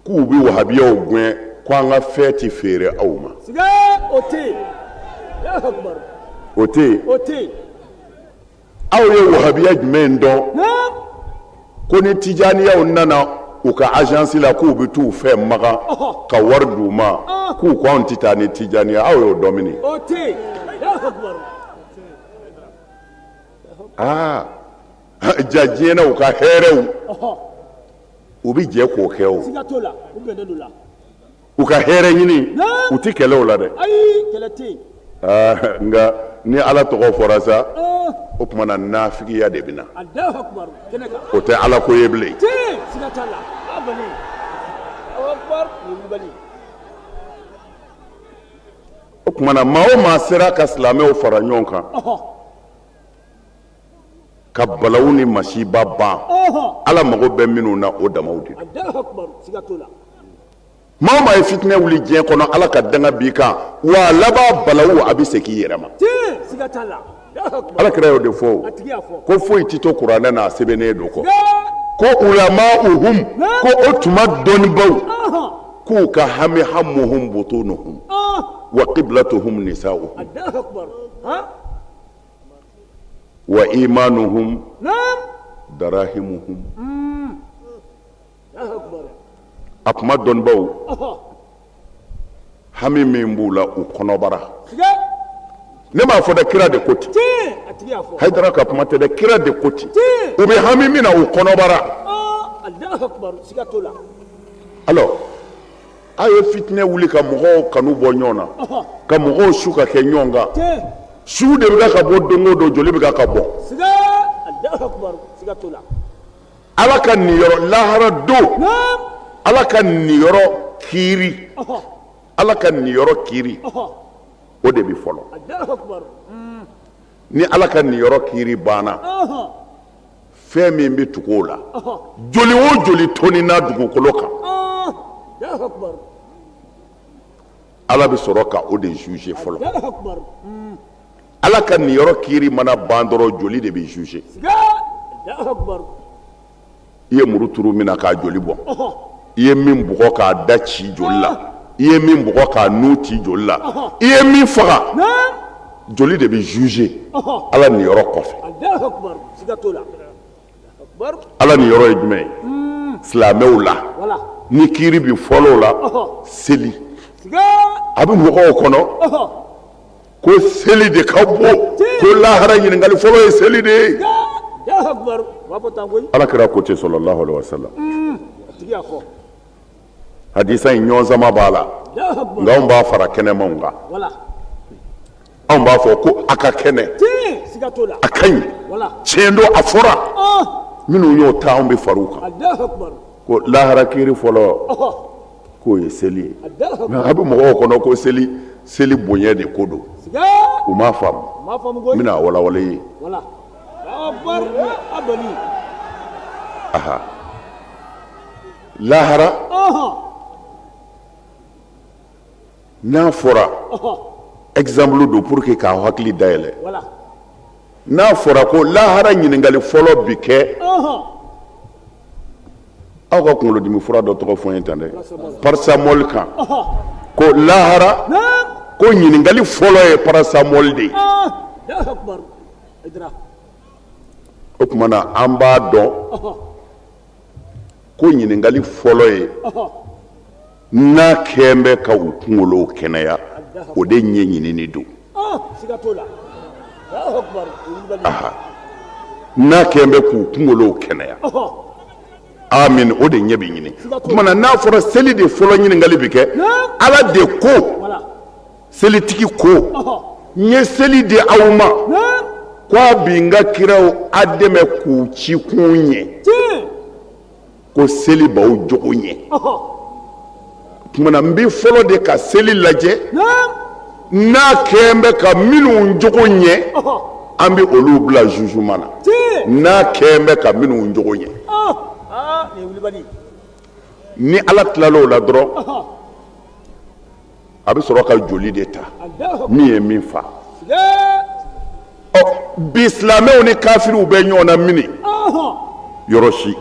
k'u bɛ wahabiyaw gɛn ko an ka fɛn ti feere aw ma o tɛ yen aw ye wahabiya jumɛn dɔn ko ni tijaniyaw nana u ka agence la k'u bɛ t'u fɛn maga ka wari d'u ma k'u ko anw tɛ taa ni tijaniya aw y'o dɔn mini ja diɲɛ na u ka hɛrɛw u bɛ jɛ k'o kɛ o u ka hɛrɛ ɲini u tɛ kɛlɛ o la dɛ nka ni ala tɔgɔ fɔra sa o tuma na nafigiya de bɛ na o tɛ ala ko ye bilen o tuma na maa o maa sera ka silamɛw fara ɲɔgɔn kan ka balawu ni masiba ban ala mago bɛ minnu na o damaw de Allahu akbar siga to la maa o maa ye fitinɛ wuli diɲɛ kɔnɔ ala ka danga b'i kan wa laban balawu a bɛ segin i yɛrɛ ma siga t'a la Allahu akbar ala kira y'o de fɔ a tigi y'a fɔ ko foyi ti to kuranɛ na a sɛbɛnnen don kɔ ko ulama'uhum ko o tuma dɔnnibaw k'u ka hami hammuhum butunuhum wa qiblatuhum nisa'uhum Allahu akbar ha wa imanuhum naam darahimuhum Allahu akbar a kuma dɔnnibaw hami min b'u la u kɔnɔbara siga ne m'a fɔ dɛ kira de ko ten a tigi y'a fɔ Haidara ka kuma tɛ dɛ kira de ko ten u bɛ hami min na u kɔnɔbara Allahu akbar siga to la alors a ye fitinɛ wuli ka mɔgɔw kanu bɔ ɲɔgɔn na ka mɔgɔw su ka kɛ ɲɔgɔn kan su de bɛ ka bɔ don o don joli bɛ ka bɔ siga Allahu akbar siga to la ala ka niyɔrɔ lahara don naam ala ka niyɔrɔ kiiri ala ka niyɔrɔ kiiri o de bɛ fɔlɔ Allahu akbar ni ala ka niyɔrɔ kiiri banna fɛn min bɛ tugu o la joli o joli toni na dugukolo kan Allahu akbar ala bɛ sɔrɔ ka o de juger fɔlɔ Allahu akbar ala ka niyɔrɔ kiiri mana ban dɔrɔn joli de bɛ juger siga Allahu akbar i ye muru turu min na k'a joli bɔ i ye min bugɔ k'a da ci joli la i ye min bugɔ k'a nu ci joli la i ye min faga joli de bɛ juger ala niyɔrɔ kɔfɛ Allahu akbar siga to la akbar ala niyɔrɔ ye jumɛn ye silamɛw la wala ni kiiri bi fɔlɔ o la seli siga a bɛ mɔgɔw kɔnɔ ko seli de ka bɔ ko lahara ɲininkali fɔlɔ ye seli de ye Allahu akbar wa fɔ tan koyi ala kira ko ten sallallahu alaihi wasallam a tigi y'a fɔ hadisa in ɲɔgɔnzama b'a la Allahu akbar nka anw b'a fara kɛnɛmanw kan wala anw b'a fɔ ko a ka kɛnɛ siga to la a ka ɲi wala tiɲɛ don a fɔra minnu y'o ta anw bɛ far'u kan Allahu akbar ko lahara kiiri fɔlɔ k'o ye seli ye Allahu nka a bɛ mɔgɔw kɔnɔ ko seli bonya de ko don siga u m'a faamu ma faamu n koyi bɛna a walawala i ye wala Allahu akbar abali aha lahara n'a fɔra exemple don pour que k'a hakili dayɛlɛ wala n'a fɔra ko lahara ɲininkali fɔlɔ bi kɛ aw ka kunkolodimi fura dɔ tɔgɔ fɔ n ye tan dɛ paracetamol kan ko lahara ko ɲininkali fɔlɔ ye paracetamol de ye Allahu akbar idra o tuma na an b'a dɔn ko ɲininkali fɔlɔ ye n'a kɛn bɛ ka u kunkolo kɛnɛya o de ɲɛɲinini don siga to la Allahu akbar n'a kɛn bɛ k'u kunkolo kɛnɛya amin o de ɲɛ bɛ ɲini o tuma na n'a fɔra seli de fɔlɔ ɲininkali bɛ kɛ ala de ko selitigi ko n ye seli di aw ma ko a bi n ka kiraw a dɛmɛ k'u ci kun ɲɛ ko seli b'aw jogo ɲɛ tuma na n bɛ fɔlɔ de ka seli lajɛ n'a kɛn bɛ ka minnu jogo ɲɛ an bɛ olu bila jugement na n'a kɛn bɛ ka minnu jogo ɲɛ ni ala tilala o la dɔrɔn a bɛ sɔrɔ ka joli de ta min ye min fa bi silamɛw ni kafiriw bɛ ɲɔgɔn na mini yɔrɔ si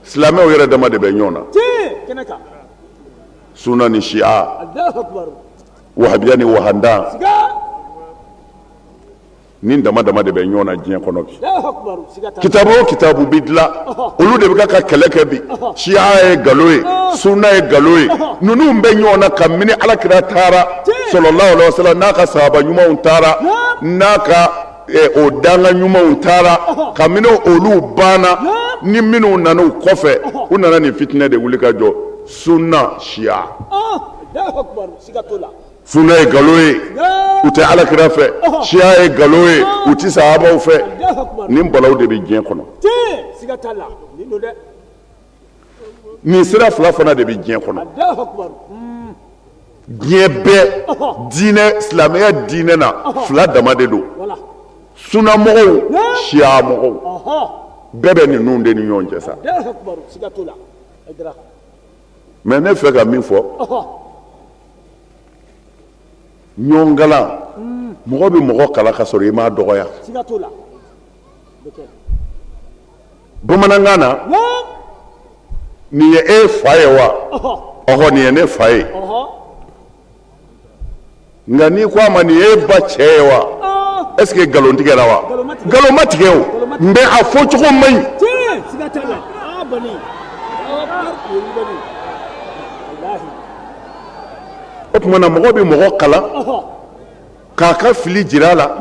silamɛw yɛrɛ dama de bɛ ɲɔgɔn na sunna ni shi'a wahabiya ni wahandan nin dama dama de bɛ ɲɔgɔn na diɲɛ kɔnɔ bi kitabu o kitabu bi dilan olu de bɛ ka kɛlɛ kɛ bi shi'a ye nkalon ye sunna ye nkalon ye ninnu bɛ ɲɔgɔn na ka mini alakira taara sallallahu alaihi wasallam n'a ka sahaba ɲumanw taara n'a ka o danga ɲumanw taara ka mini olu banna ni minnu nana u kɔfɛ u nana nin fitinɛ de wuli ka jɔ sunna shi'a sunna ye nkalon ye u tɛ alakira fɛ shi'a ye nkalon ye u tɛ sahabaw fɛ nin balaw de bɛ diɲɛ kɔnɔ nin sira fila fana de bɛ diɲɛ kɔnɔ diɲɛ bɛɛ diinɛ silamɛya diinɛ na fila dama de don sunamɔgɔw siya mɔgɔw bɛɛ bɛ ninnu de ni ɲɔgɔn cɛ sa mais ne fɛ ka min fɔ ɲɔgɔngalan mɔgɔ bɛ mɔgɔ kala ka sɔrɔ i m'a dɔgɔya bamanankan na nin ye e fa ye wa ɔhɔ nin ye ne fa ye nka n'i ko a ma nin ye e ba cɛ ye wa est ce que nkalon tigɛra wa nkalon ma tigɛ o mɛ a fɔ cogo man ɲi o tuma na mɔgɔ bɛ mɔgɔ kalan k'a ka fili jira a la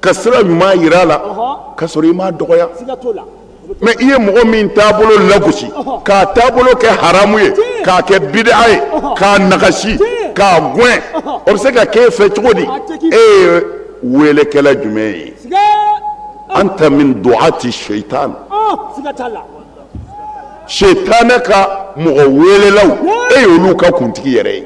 ka sira ɲuman yira a la ka sɔrɔ i m'a dɔgɔya mais i ye mɔgɔ min taabolo lagosi k'a taabolo kɛ haramu ye k'a kɛ bid'a ye k'a nagasi k'a gɛn o bɛ se ka kɛ e fɛ cogo di e ye welekɛla jumɛn ye anta min du'ati shaitan shaitanɛ ka mɔgɔ welelaw e y'olu ka kuntigi yɛrɛ ye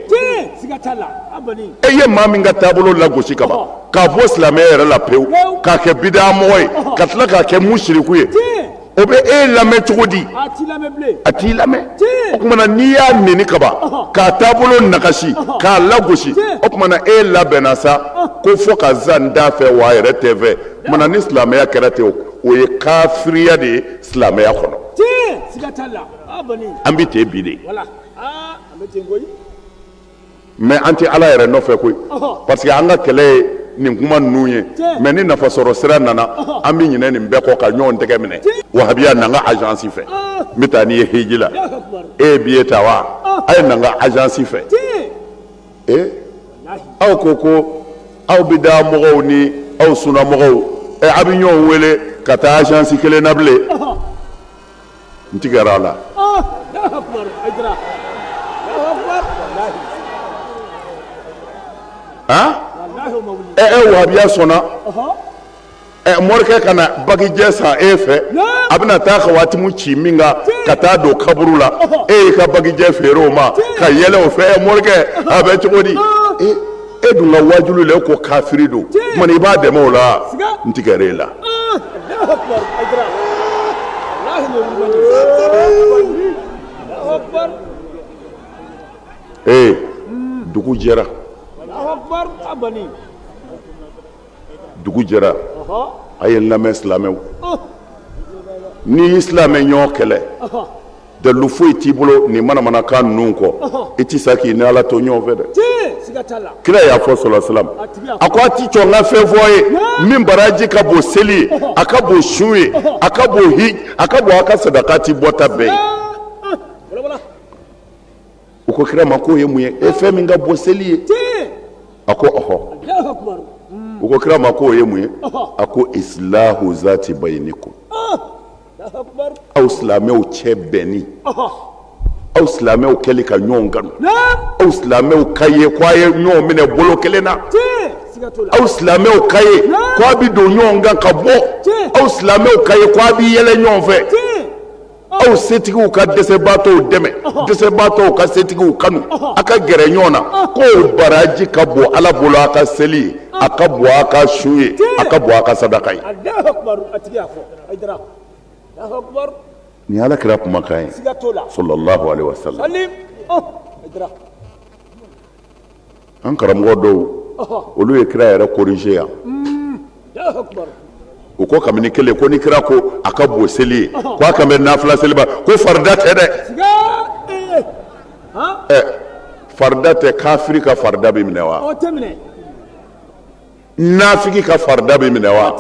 e ye maa min ka taabolo lagosi ka ban k'a bɔ silamɛya yɛrɛ la pewu k'a kɛ bid'a mɔgɔ ye ka tila k'a kɛ musiriku ye o bɛ e lamɛn cogo di a t'i lamɛn o tumana n'i y'a neni ka ban k'a taabolo nagasi k'a lagosi o tumana e labɛnna sa ko fɔ ka zan da fɛ wa a yɛrɛ tɛ fɛ o tumana ni silamɛya kɛra ten o ye kafiriya de ye silamɛya kɔnɔ an bɛ ten bi de mais an tɛ ala yɛrɛ nɔfɛ koyi parce que an ka kɛlɛ ye nin kuma ninnu ye mais ni nafasɔrɔ sira nana an bɛ ɲinɛ nin bɛɛ kɔ ka ɲɔgɔn tɛgɛ minɛ wahabiya na n ka agence fɛ n bɛ taa n'i ye hiji la e ye billet ta wa a ye na n ka agence fɛ aw ko aw bɛ da mɔgɔw ni aw sunnamɔgɔw a bɛ ɲɔgɔn wele ka taa agence kelen na bilen n tigɛra a la wahabiya sɔnna morikɛ ka na bagijɛ san e fɛ a bɛna taa ka waati min ci min ka taa don kaburu la e y'i ka bagijɛ feere o ma ka yɛlɛ o fɛ morikɛ a bɛ cogo di e dun ka wajulu la e ko kafiri don tuma i b'a dɛmɛ o la n tigɛra e la dugu jɛra dugu jɛra a ye n lamɛn silamɛw n'i y'i silamɛ ɲɔgɔn kɛlɛ dalilu foyi t'i bolo nin manamanakan ninnu kɔ i tɛ se k'i ni ala to ɲɔgɔn fɛ dɛ kira y'a fɔ sɔlɔ silam a ko a ti jɔ n ka fɛn fɔ ye min baraji ka bon seli ye a ka bon sun ye a ka bon a ka bon a ka sadaka ti bɔta bɛɛ ye u ko kira ma k'o ye mun ye e fɛn min ka bon seli ye a ko ɔhɔ u ko kira ma k'o ye mun ye a ko islahu zati bayinikum aw silamɛw cɛ bɛnni aw silamɛw kɛli ka ɲɔgɔn kanu aw silamɛw ka ye ko a ye ɲɔgɔn minɛ bolo kelen na aw silamɛw ka ye ko a bɛ don ɲɔgɔn kan ka bɔ aw silamɛw ka ye ko a bɛ yɛlɛ ɲɔgɔn fɛ aw setigiw ka dɛsɛbaatɔw dɛmɛ dɛsɛbaatɔw ka setigiw kanu a ka gɛrɛ ɲɔgɔn na k'o baraji ka bon ala bolo a ka seli ye a ka bon a ka su ye a ka bon a ka sadaka ye ni ala kira kumakan ye sallallahu alaihi wasallam an karamɔgɔ dɔw olu ye kira yɛrɛ corriger yan u ko kabini kelen ko ni kira ko a ka bon seli ye ko a kan bɛ nafila seli ma ko farida tɛ dɛ farida tɛ kafiri ka farida bɛ minɛ wa nafigi ka farida bɛ minɛ wa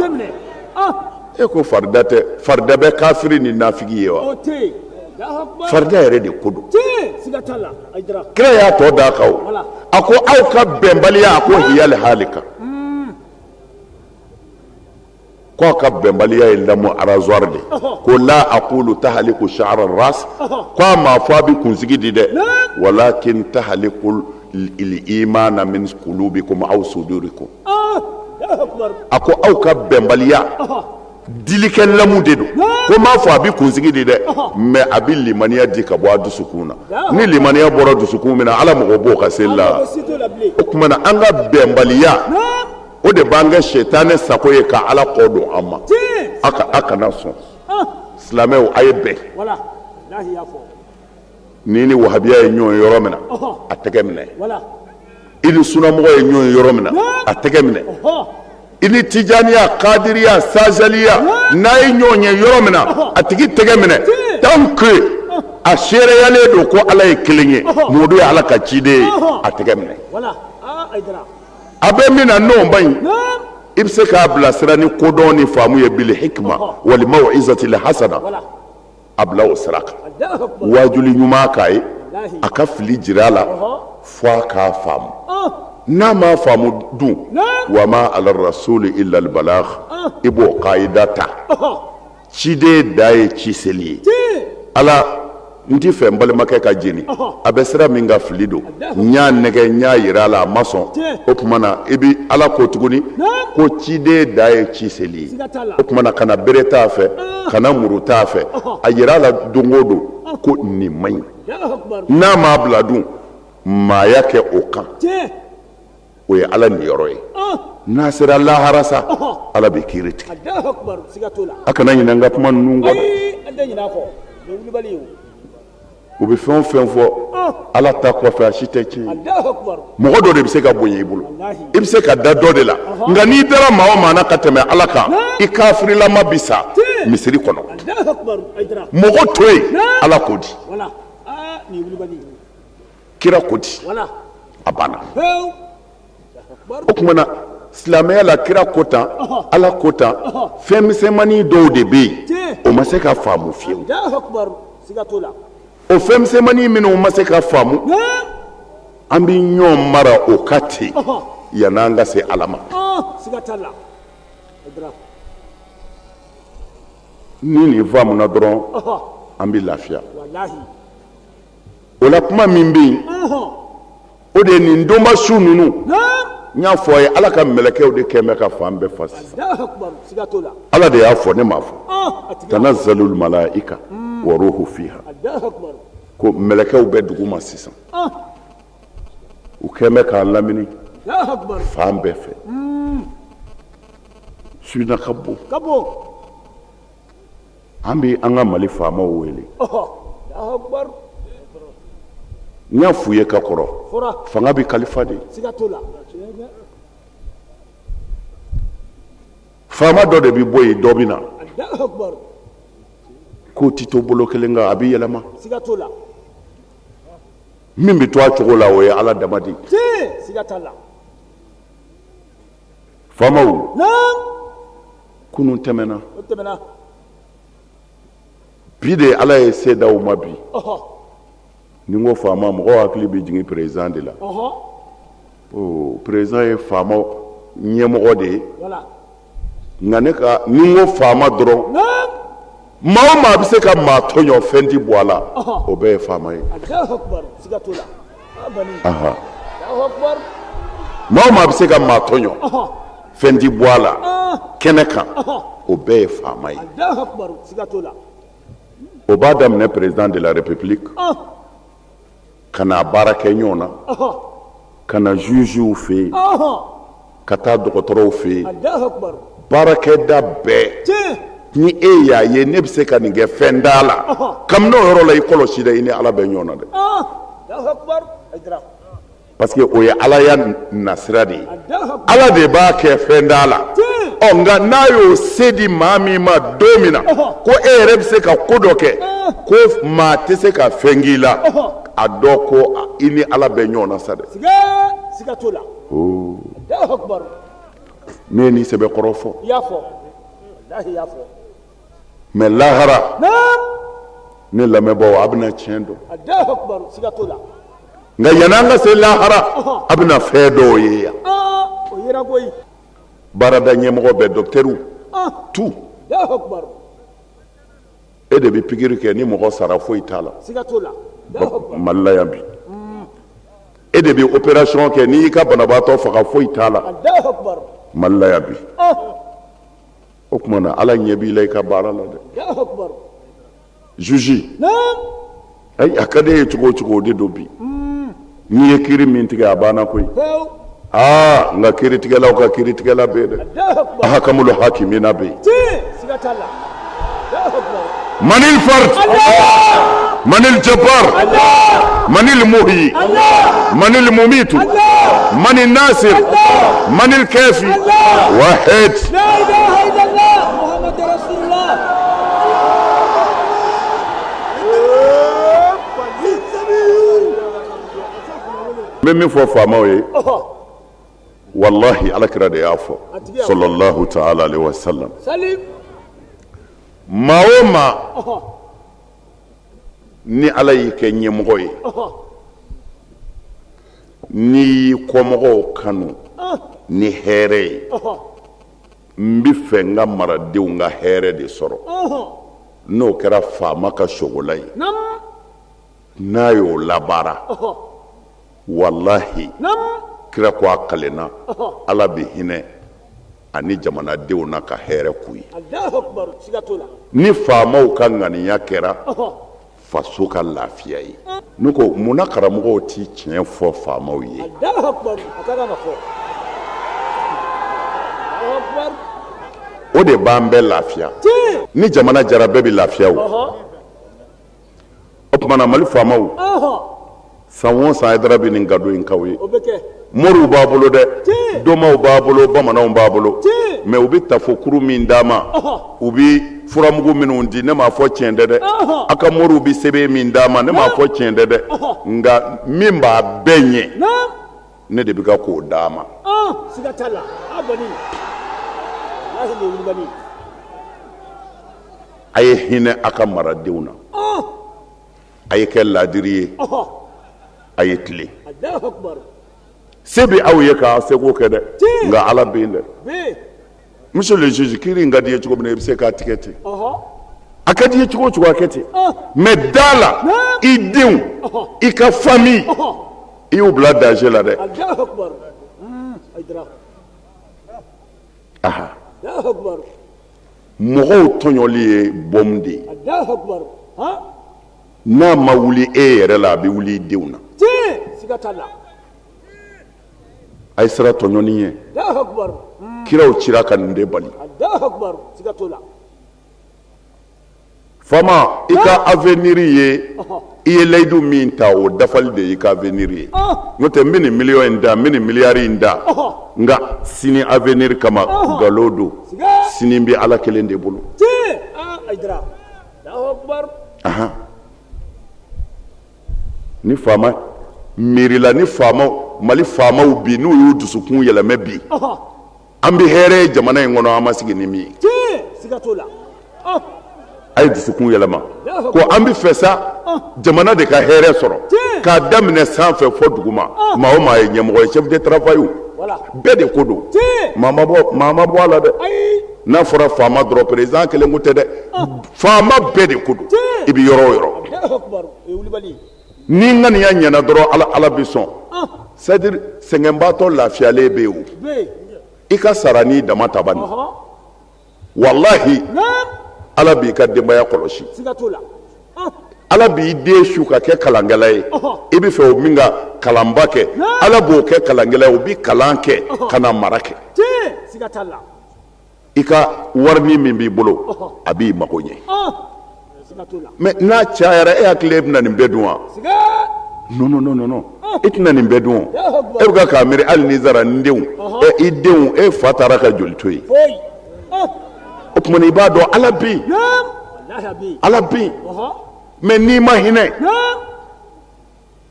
e ko farida tɛ farida bɛ kafiri ni nafigi ye wa farida yɛrɛ de ko don kira y'a tɔ d'a kan o a ko aw ka bɛnbaliya a ko hiyali halika ko ka bɛnbaliya ye lamɔ arazoir de ko la aqulu tahliku sha'ra ras ko a ma fɔ a bɛ kunsigi di dɛ walakin tahliku al-imana min qulubikum aw sudurikum a ko aw ka bɛnbaliya dilikɛ lamu de don ko m'a fɔ a bɛ kunsigi di dɛ mais a bɛ limaniya di ka bɔ a dusukun na ni limaniya bɔra dusukun min na ala mɔgɔ b'o ka seli la o tuma na an ka bɛnbaliya o de b'an kɛ sɛtanɛ sago ye ka ala kɔ don an ma a kana sɔn silamɛw a ye bɛn ni ni wahabiya ye ɲɔgɔn ye yɔrɔ min na a tɛgɛ minɛ i ni sunamɔgɔ ye ɲɔgɔn ye yɔrɔ min na a tɛgɛ minɛ i ni tijaniya kadiriya sazaliya n'a ye ɲɔgɔn ye yɔrɔ min na a tigi tɛgɛ minɛ tant que a seereyalen don ko ala ye kelen ye Modu ye ala ka ciden ye a tɛgɛ minɛ a bɛ min na n'o man ɲi i bɛ se k'a bilasira ni kodɔn ni faamu ye bil hikma wal maw'izatil hasana a bila o sira kan wajuli ɲuman k'a ye a ka fili jira a la fo a k'a faamu n'a m'a faamu dun wa ma ala rasuli illa al balagh i b'o kaida ta ciden da ye ciseli ye ala n t'i fɛ n balimakɛ ka jeni a bɛ sira min ka fili don n y'a nɛgɛ n y'a yira a la a ma sɔn o tuma na i bi ala ko tuguni ko ciden da ye ciseli ye o tuma na kana bere t'a fɛ kana muru t'a fɛ a yira a la don o don ko nin man ɲi n'a m'a bila dun maaya kɛ o kan o ye ala niyɔrɔ ye n'a sera lahara sa ala bɛ kiiri tigɛ a kana ɲinɛ n ka kuma ninnu kɔ dɛ u bɛ fɛn o fɛn fɔ ala ta kɔfɛ a si tɛ tiɲɛ mɔgɔ dɔ de bɛ se ka bonya i bolo i bɛ se ka da dɔ de la nka n'i dara maa o maa na ka tɛmɛ ala kan i kafirilama bi sa misiri kɔnɔ mɔgɔ to yen ala ko di kira ko di a banna o tuma na silamɛya la kira ko tan ala ko tan fɛn misɛnmanin dɔw de bɛ yen o ma se ka faamu fiyewu o fɛn misɛnmanin minnu ma se ka faamu an bɛ ɲɔgɔn mara o ka ten yan'an ka se ala ma ni nin faamuna dɔrɔn an bɛ lafiya o la kuma min bɛ yen o de ye nin donba su ninnu n y'a fɔ a ye ala ka mɛlɛkɛw de kɛn bɛ ka fan bɛɛ fa sisan ala de y'a fɔ ne m'a fɔ tanazzalul malaika wa ruhu fiha ko mɛlɛkɛw bɛ dugu ma sisan u kɛn bɛ k'an lamini fan bɛɛ fɛ suina ka bon an bɛ an ka mali faamaw wele n y'a f'u ye ka kɔrɔ fanga bɛ kalifa de faama dɔ de bɛ bɔ yen dɔ bɛ na k'o tɛ to bolo kelen kan a bɛ yɛlɛma min bɛ to a cogo la o ye ala dama de ye faamaw kunun tɛmɛna bi de ala ye se d'aw ma bi ni n ko faama mɔgɔw hakili bɛ jigin président de la président ye faama ɲɛmɔgɔ de ye nka ni n ko faama dɔrɔn maa o maa bɛ se ka maa tɔɲɔ fɛn tɛ bɔ a la o bɛɛ ye faama ye maa o maa bɛ se ka maa tɔɲɔ fɛn tɛ bɔ a la kɛnɛ kan o bɛɛ ye faama ye o b'a daminɛ président de la république ka na baara kɛ ɲɔgɔn na ka na jugew fɛ yen ka taa dɔgɔtɔrɔw fɛ yen baarakɛda bɛɛ ni e y'a ye ne bɛ se ka nin kɛ fɛn t'a la kabini o yɔrɔ la i kɔlɔsi dɛ i ni ala bɛ ɲɔgɔn na dɛ parce que o ye ala ya nasira de ye ala de b'a kɛ fɛn t'a la nka n'a y'o se di maa min ma don min na ko e yɛrɛ bɛ se ka ko dɔ kɛ ko maa tɛ se ka fɛn k'i la a dɔ ko i ni ala bɛ ɲɔgɔn na sa dɛ ne ye nin sɛbɛkɔrɔ fɔ mais lahara ne lamɛnbaaw a bɛna tiɲɛ dɔn nka yan'an ka se lahara a bɛna fɛn dɔw ye yan baarada ɲɛmɔgɔ bɛɛ dɔkitɛriw tu e de bɛ pikiri kɛ ni mɔgɔ sara foyi t'a la mali la yan bi e de bɛ opération kɛ n'i y'i ka banabaatɔ faga foyi t'a la mali la yan bi o tuma na ala ɲɛ b'i la i ka baara la dɛ juge ayi a ka d'e ye cogo o cogo o de don bi n'i ye kiiri min tigɛ a banna koyi nga kiritigɛlaw ka kiritigɛla bɛ yen dɛ ahakamul hakimina bɛ yen من الفرد من الجبار من المحيي من المميت من الناصر من الكافي واحد لا اله الا الله محمد رسول الله من فوفاموي والله على كرا de y'a fɔ sallallahu ta'ala alaihi wasallam salim maa o maa ni ala y'i kɛ ɲɛmɔgɔ ye n'i y'i kɔmɔgɔw kanu ni hɛrɛ ye n bi fɛ n ka maradenw ka hɛrɛ de sɔrɔ n'o kɛra faama ka sogola ye n'a y'o labaara wallahi kira ko a kalenna ala bɛ hinɛ ani jamanadenw na ka hɛrɛ k'u ye ni faamaw ka ŋaniya kɛra faso ka lafiya ye ne ko munna karamɔgɔw ti tiɲɛ fɔ faamaw ye o de b'an bɛɛ lafiya ni jamana jara bɛɛ bɛ lafiya o tumana mali faamaw san o san Haidara bɛ nin gado in k'aw ye moriw b'a bolo dɛ dɔmaw b'a bolo bamananw b'a bolo mais u bɛ tafokuru min d'a ma u bɛ furamugu minnu di ne m'a fɔ tiɲɛ tɛ dɛ a ka moriw bɛ sɛbɛn min d'a ma ne m'a fɔ tiɲɛ tɛ dɛ nka min b'a bɛɛ ɲɛ ne de bɛ ka k'o d'a ma a ye hinɛ a ka maradenw na a ye kɛ laadiri ye a ye tile se bɛ aw ye k'a seko kɛ dɛ nka ala bɛ yen dɛ monsieur le juge kiiri in ka di ye cogo min na i bɛ se k'a tigɛ ten a ka di ye cogo o cogo a kɛ ten mais da la i denw i ka famille i y'u bila danger la dɛ aha mɔgɔw tɔɲɔli ye bɔmu de ye n'a ma wuli e yɛrɛ la a bɛ wuli i denw na a ye sira tɔɲɔni ye kiraw cira ka nin de bali fama i ka avenir ye i ye layidu min ta o dafali de y'i ka avenir ye n'o tɛ n bɛ nin miliyɔn in da n bɛ nin miliyari in da nka sini avenir kama nkalon don sini bɛ ala kelen de bolo ni faama miirila ni faamaw mali faamaw bi n'u y'u dusukun yɛlɛmɛ bi an bɛ hɛrɛ ye jamana in kɔnɔ an ma sigi ni min ye a ye dusukun yɛlɛma ko an bɛ fɛ sa jamana de ka hɛrɛ sɔrɔ k'a daminɛ sanfɛ fɔ duguma maa o maa ye ɲɛmɔgɔ ye chef de travail bɛɛ de ko don maa ma bɔ a la dɛ n'a fɔra faama dɔrɔn président kelen ko tɛ dɛ faama bɛɛ de ko don i bɛ yɔrɔ o yɔrɔ ni ŋaniya ɲɛna dɔrɔn ala bɛ sɔn c'est à dire sɛgɛnbaatɔ lafiyalen bɛ yen o i ka sara n'i dama tabani wallahi ala b'i ka denbaya kɔlɔsi ala b'i den su ka kɛ kalankɛla ye i bɛ fɛ o min ka kalanba kɛ ala b'o kɛ kalankɛla ye o bɛ kalan kɛ ka na mara kɛ i ka wari min b'i bolo a b'i mago ɲɛ mais n'a cayara e hakili e bɛna nin bɛɛ dun wa non e tɛna nin bɛɛ dun e bɛ k'a miiri hali ni zara n denw i denw e fa taara ka joli to yen o tuma i b'a dɔn ala bɛ yen ala bɛ yen mais n'i ma hinɛ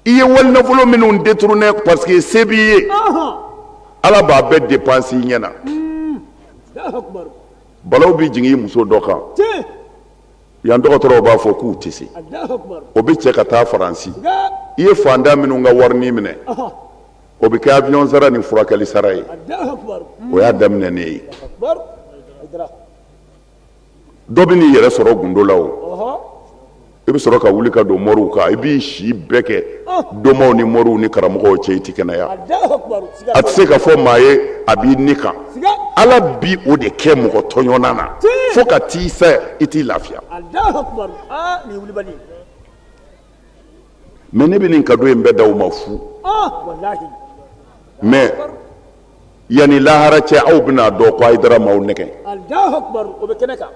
i ye wali nafolo minnu détourné parce que se b'i ye ala b'a bɛɛ dépense i ɲɛna balaw bɛ jigin i muso dɔ kan yan dɔgɔtɔrɔw b'a fɔ k'u tɛ se o bɛ cɛ ka taa faransi i ye fantan minnu ka warini minɛ o bɛ kɛ avion sara ni furakɛli sara ye o y'a daminɛ ne ye dɔ bɛ n'i yɛrɛ sɔrɔ gundo la o i bɛ sɔrɔ ka wuli ka don moriw kan i b'i si bɛɛ kɛ dɔmaw ni moriw ni karamɔgɔw cɛ i tɛ kɛnɛya a tɛ se ka fɔ maa ye a b'i ni kan ala bi o de kɛ mɔgɔ tɔɲɔna na fo ka t'i sa i t'i lafiya mais ne bɛ nin cadeau in bɛɛ da o ma fu mais yani lahara cɛ aw bɛna dɔn ko Hayidara m'aw nɛgɛ. Allahu akbar o bɛ kɛnɛ kan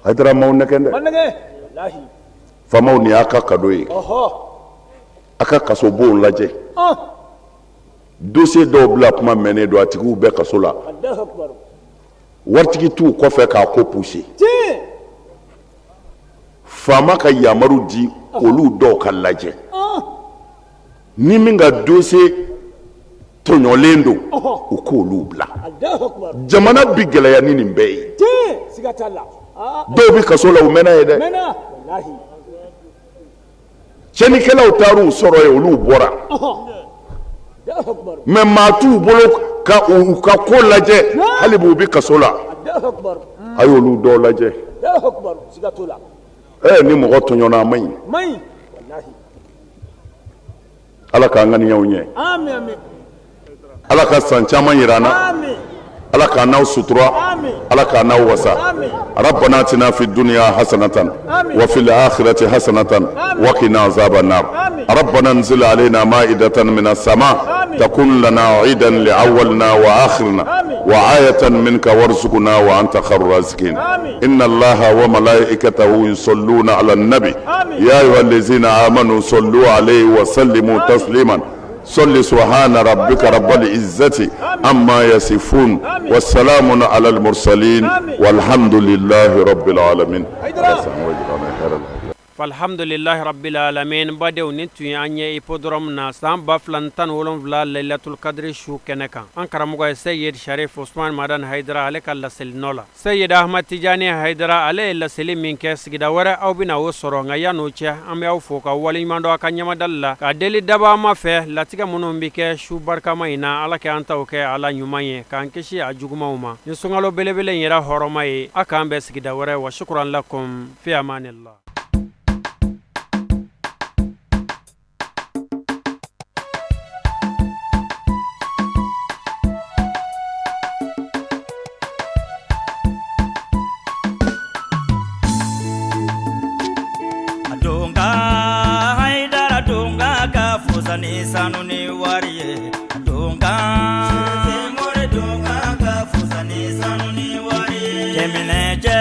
Hayidara m'aw nɛgɛ dɛ. ma nɛgɛ wallahi. Faamaw ni y'a ka cadeau ye. A ka kaso bon lajɛ. Dossier dɔw bila kuma mɛnnen don a tigiw bɛɛ kaso la. Allahu akbar. Waritigi t'u kɔfɛ k'a ko pousser. Faama ka yamaru di olu dɔw ka lajɛ. Ni min ka dossier tɔɲɔlen don u k'olu bila. Jamana bi gɛlɛya ni nin bɛɛ ye. Siga t'a la. Dɔw bi kaso la u mɛnna ye dɛ. Mɛnna wallahi. Cɛnikɛlaw taar'u sɔrɔ ye olu bɔra. Mais maa t'u bolo ka u ka ko lajɛ hali b'u bi kaso la. A y'olu dɔw lajɛ. Siga t'o la. Ni mɔgɔ tɔɲɔna a man ɲi. wallahi. Ala k'an ŋaniyaw ɲɛ. Amin amin. Ala ka san caman yira an na. Amin. Ala k'an n'aw sutura. Amin. Ala k'an n'aw wasa. Amin. ربنا آتنا في الدنيا حسنة وفي الآخرة حسنة وقنا عذاب النار. ربنا انزل علينا مائدة من السماء تكون لنا عيدا لأولنا وآخرنا وآية منك وارزقنا وأنت خير الرازقين. إن الله وملائكته يصلون على النبي يا أيها الذين آمنوا صلوا عليه وسلموا تسليما. صل سبحان ربك رب العزة عما يصفون والسلام على المرسلين والحمد لله رب العالمين. Falhamdulillahi rabbil alamin. Badew ni tun an ye hippodrome na san 2017 Lailatul Qadri su kɛnɛ kan. An karamɔgɔ ye Seyid Sharif Usman Madan Hayidara ale ka laseli nɔ la. Seyid Ahmad Tijani Hayidara ale ye laseli min kɛ sigida wɛrɛ aw bɛna o sɔrɔ nka yan'o cɛ an bɛ aw fo ka waleɲuman dɔn a ka ɲamadali la ka deli dabama fɛ latigɛ minnu bɛ kɛ su barikama in na Ala kɛ an taw kɛ Ala ɲuman ye k'an kisi a jugumanw ma. Ni sunkalo belebele in yɛrɛ hɔrɔma ye a k'an bɛn sigida wɛrɛ wa shukran lakum fi amanillah. Ni sanu ni wariye donga more donga ka fusa ni sanu ni wariye kemine je